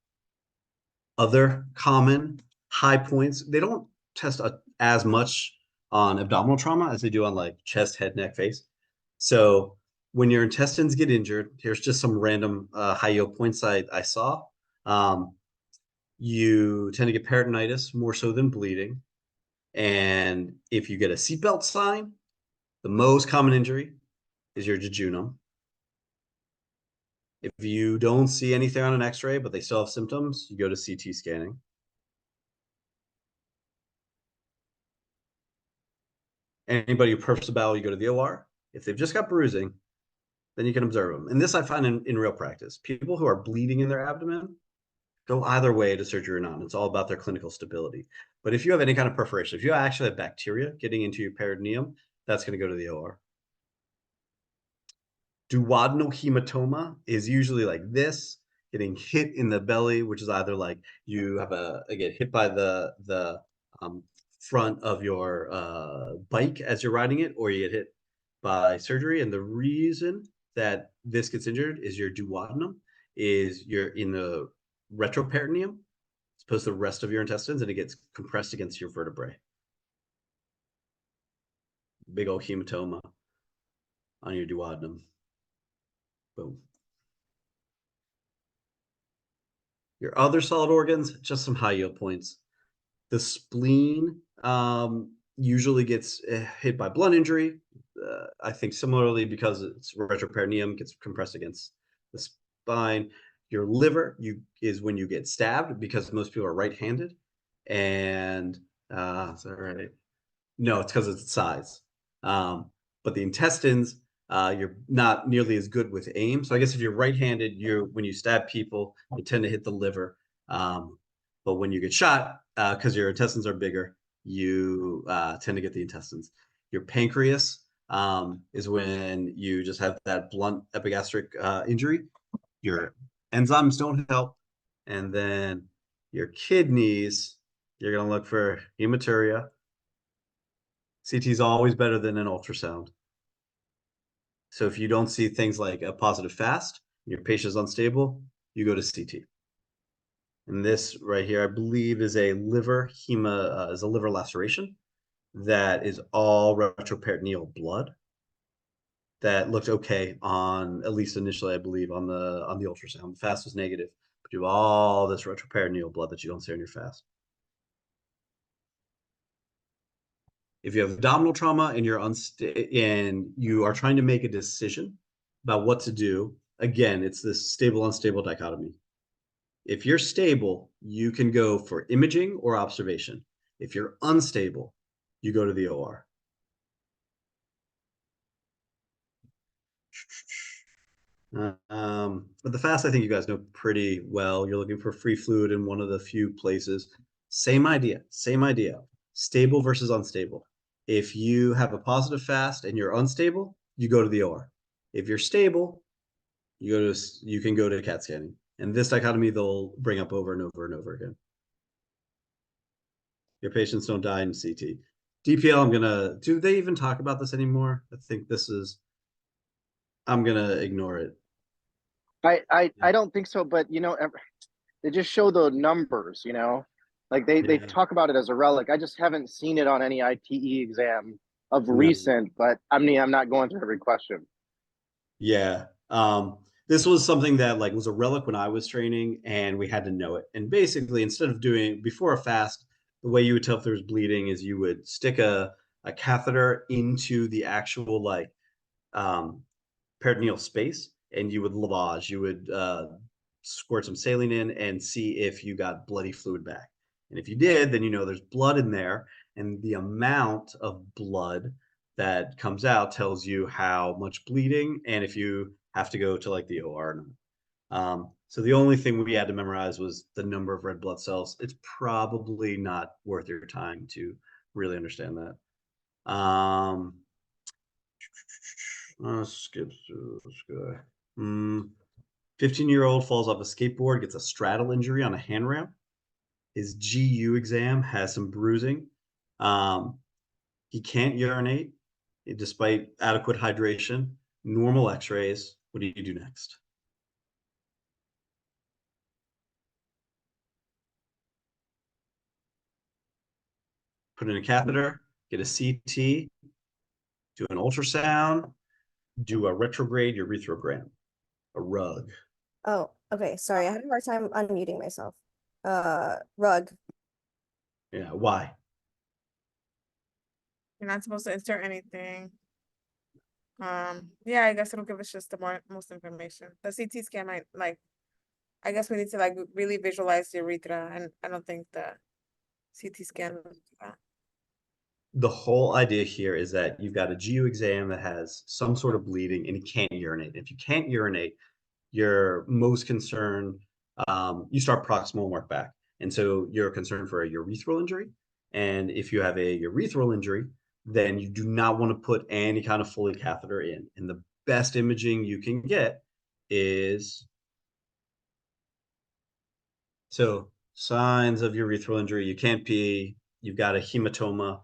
Other common high points, they don't test as much on abdominal trauma as they do on like chest, head, neck, face. So when your intestines get injured, here's just some random high yield points I saw. You tend to get peritonitis more so than bleeding. And if you get a seatbelt sign, the most common injury is your jejunum. If you don't see anything on an x-ray, but they still have symptoms, you go to CT scanning. Anybody who perfs the bowel, you go to the OR. If they've just got bruising, then you can observe them. And this I find in real practice. People who are bleeding in their abdomen go either way to surgery or not. It's all about their clinical stability. But if you have any kind of perforation, if you actually have bacteria getting into your peritoneum, that's going to go to the OR. Duodenal hematoma is usually like this, getting hit in the belly, which is either like you have get hit by the front of your bike as you're riding it, or you get hit by surgery. And the reason that this gets injured is your duodenum you're in the retroperitoneum as opposed to the rest of your intestines, and it gets compressed against your vertebrae. Big old hematoma on your duodenum. Boom. Your other solid organs, just some high yield points. The spleen usually gets hit by blunt injury. I think similarly, because it's retroperitoneum, gets compressed against the spine. Your liver is when you get stabbed, because most people are right-handed. And is that right? No, it's because of its size. But the intestines, you're not nearly as good with aim. So I guess if you're right-handed, when you stab people, you tend to hit the liver. But when you get shot, because your intestines are bigger, you tend to get the intestines. Your pancreas is when you just have that blunt epigastric injury. Your enzymes don't help. And then your kidneys, you're going to look for hematuria. CT is always better than an ultrasound. So if you don't see things like a positive fast, your patient is unstable, you go to CT. And this right here, I believe, is a liver laceration that is all retroperitoneal blood. That looked okay on, at least initially, I believe, on the ultrasound. The fast was negative, but you have all this retroperitoneal blood that you don't see on your fast. If you have abdominal trauma and you are trying to make a decision about what to do, again, it's this stable unstable dichotomy. If you're stable, you can go for imaging or observation. If you're unstable, you go to the OR. But the fast, I think you guys know pretty well. You're looking for free fluid in one of the few places. Same idea. Stable versus unstable. If you have a positive fast and you're unstable, you go to the OR. If you're stable, you can go to CAT scanning. And this dichotomy they'll bring up over and over and over again. Your patients don't die in CT. DPL, do they even talk about this anymore? I think I'm gonna ignore it. I don't think so, but they just show the numbers, like they talk about it as a relic. I just haven't seen it on any ITE exam of recent, but I mean, I'm not going through every question. Yeah. This was something that was a relic when I was training, and we had to know it. And basically, instead of doing before a fast, the way you would tell if there was bleeding is you would stick a catheter into the actual peritoneal space, and you would lavage. You would squirt some saline in and see if you got bloody fluid back. And if you did, then there's blood in there, and the amount of blood that comes out tells you how much bleeding and if you have to go to the OR or not. So the only thing we had to memorize was the number of red blood cells. It's probably not worth your time to really understand that. Skip through this guy. 15-year-old falls off a skateboard, gets a straddle injury on a hand ramp. His GU exam has some bruising. He can't urinate despite adequate hydration, normal x-rays. What do you do next? Put in a catheter, get a CT, do an ultrasound, do a retrograde urethrogram, a rug. Oh, okay. Sorry, I had a hard time unmuting myself. Rug. Yeah, why? You're not supposed to insert anything. Yeah, I guess it'll give us just the most information. The CT scan might I guess we need to really visualize the urethra, and I don't think the CT scan will do that. The whole idea here is that you've got a GU exam that has some sort of bleeding and you can't urinate. If you can't urinate, you're most concerned, you start proximal work back. And so you're concerned for a urethral injury. And if you have a urethral injury, then you do not want to put any kind of Foley catheter in. And the best imaging you can get is, so signs of urethral injury, you can't pee, you've got a hematoma,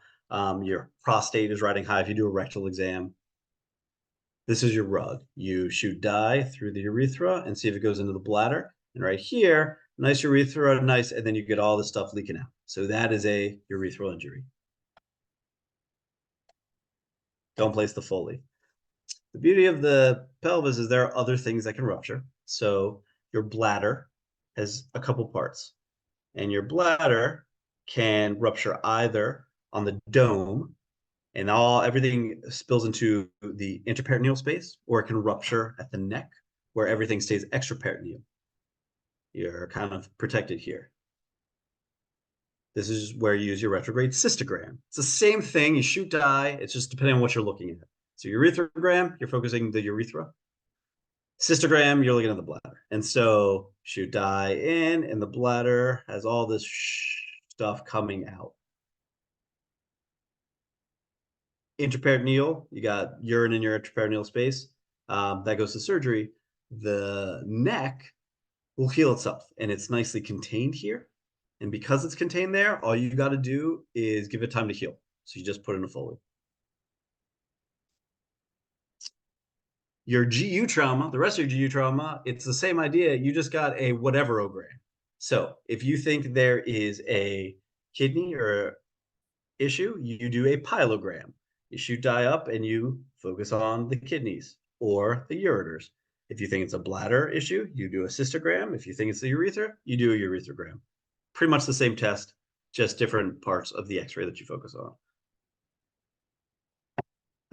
your prostate is riding high if you do a rectal exam. This is your rug. You shoot dye through the urethra and see if it goes into the bladder. And right here, nice urethra, nice, and then you get all the stuff leaking out. So that is a urethral injury. Don't place the Foley. The beauty of the pelvis is there are other things that can rupture. So your bladder has a couple parts, and your bladder can rupture either on the dome and everything spills into the interperitoneal space, or it can rupture at the neck where everything stays extraperitoneal. You're kind of protected here. This is where you use your retrograde cystogram. It's the same thing. You shoot dye. It's just depending on what you're looking at. So urethrogram, you're focusing the urethra. Cystogram, you're looking at the bladder. And so shoot dye in, and the bladder has all this stuff coming out. Intraperitoneal, you got urine in your intraperitoneal space. That goes to surgery. The neck will heal itself, and it's nicely contained here. And because it's contained there, all you got to do is give it time to heal. So you just put in a Foley. Your GU trauma, the rest of your GU trauma, it's the same idea. You just got a whatever-ogram. So if you think there is a kidney or issue, you do a pyelogram. You shoot dye up and you focus on the kidneys or the ureters. If you think it's a bladder issue, you do a cystogram. If you think it's the urethra, you do a urethrogram. Pretty much the same test, just different parts of the x-ray that you focus on.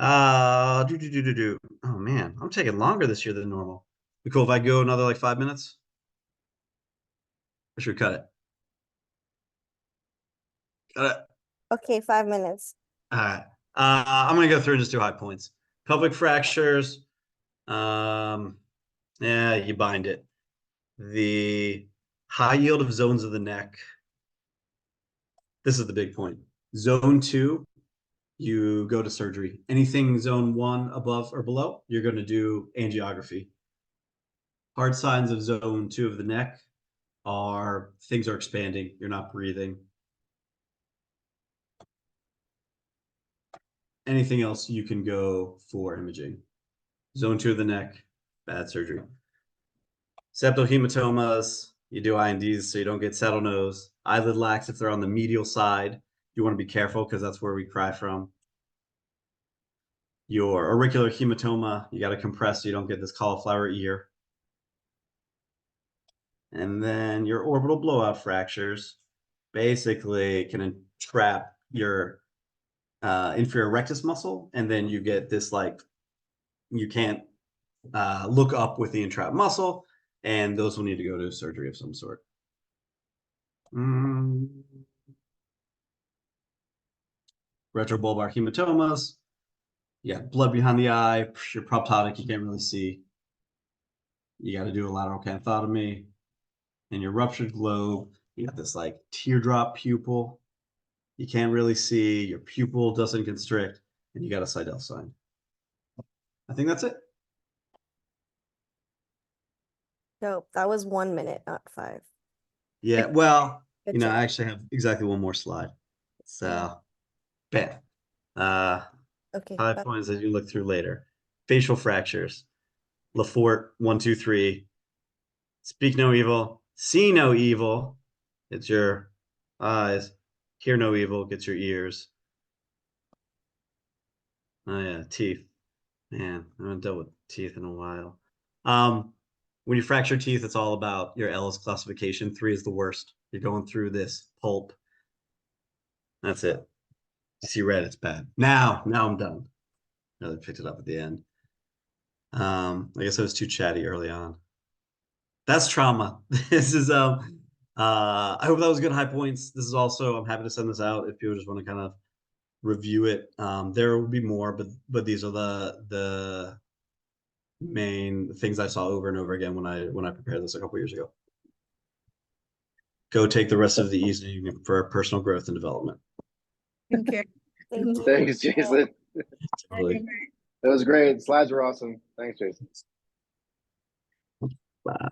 Oh man, I'm taking longer this year than normal. Be cool if I go another like 5 minutes? Or should we cut it? Cut it. Okay, 5 minutes. All right. I'm gonna go through and just do high points. Pelvic fractures. Yeah, you bind it. The high yield of zones of the neck. This is the big point. Zone 2, you go to surgery. Anything zone 1 above or below, you're going to do angiography. Hard signs of zone 2 of the neck are things are expanding. You're not breathing. Anything else, you can go for imaging. Zone 2 of the neck, bad surgery. Septal hematomas, you do INDs so you don't get saddle nose. Eyelid lax if they're on the medial side. You want to be careful because that's where we cry from. Your auricular hematoma, you got to compress so you don't get this cauliflower ear. And then your orbital blowout fractures basically can entrap your inferior rectus muscle, and then you get this like, you can't look up with the entrapped muscle, and those will need to go to surgery of some sort. Retrobulbar hematomas. You got blood behind the eye. You're proptotic. You can't really see. You got to do a lateral canthotomy. And your ruptured globe. You got this like teardrop pupil. You can't really see. Your pupil doesn't constrict. And you got a Seidel sign. I think that's it. Nope, that was 1 minute, not 5. Yeah, well, Good you know, job. I actually have exactly one more slide. So, bam. Okay, 5 that- points as you look through later. Facial fractures. Lafort, 1, 2, 3. Speak no evil. See no evil. It's your eyes. Hear no evil. Gets your ears. Oh yeah, teeth. Man, I haven't dealt with teeth in a while. When you fracture teeth, it's all about your Ellis classification. 3 is the worst. You're going through this pulp. That's it. You see red, it's bad. Now I'm done. Really picked it up at the end. I guess I was too chatty early on. That's trauma. This is I hope that was good high points. This is also, I'm happy to send this out if people just want to kind of review it. There will be more, but these are the main things I saw over and over again when I prepared this a couple years ago. Go take the rest of the evening for personal growth and development. Thank you. Thank you. Thanks, Jason. Totally. That was great. Slides were awesome. Thanks, Jason. Bye.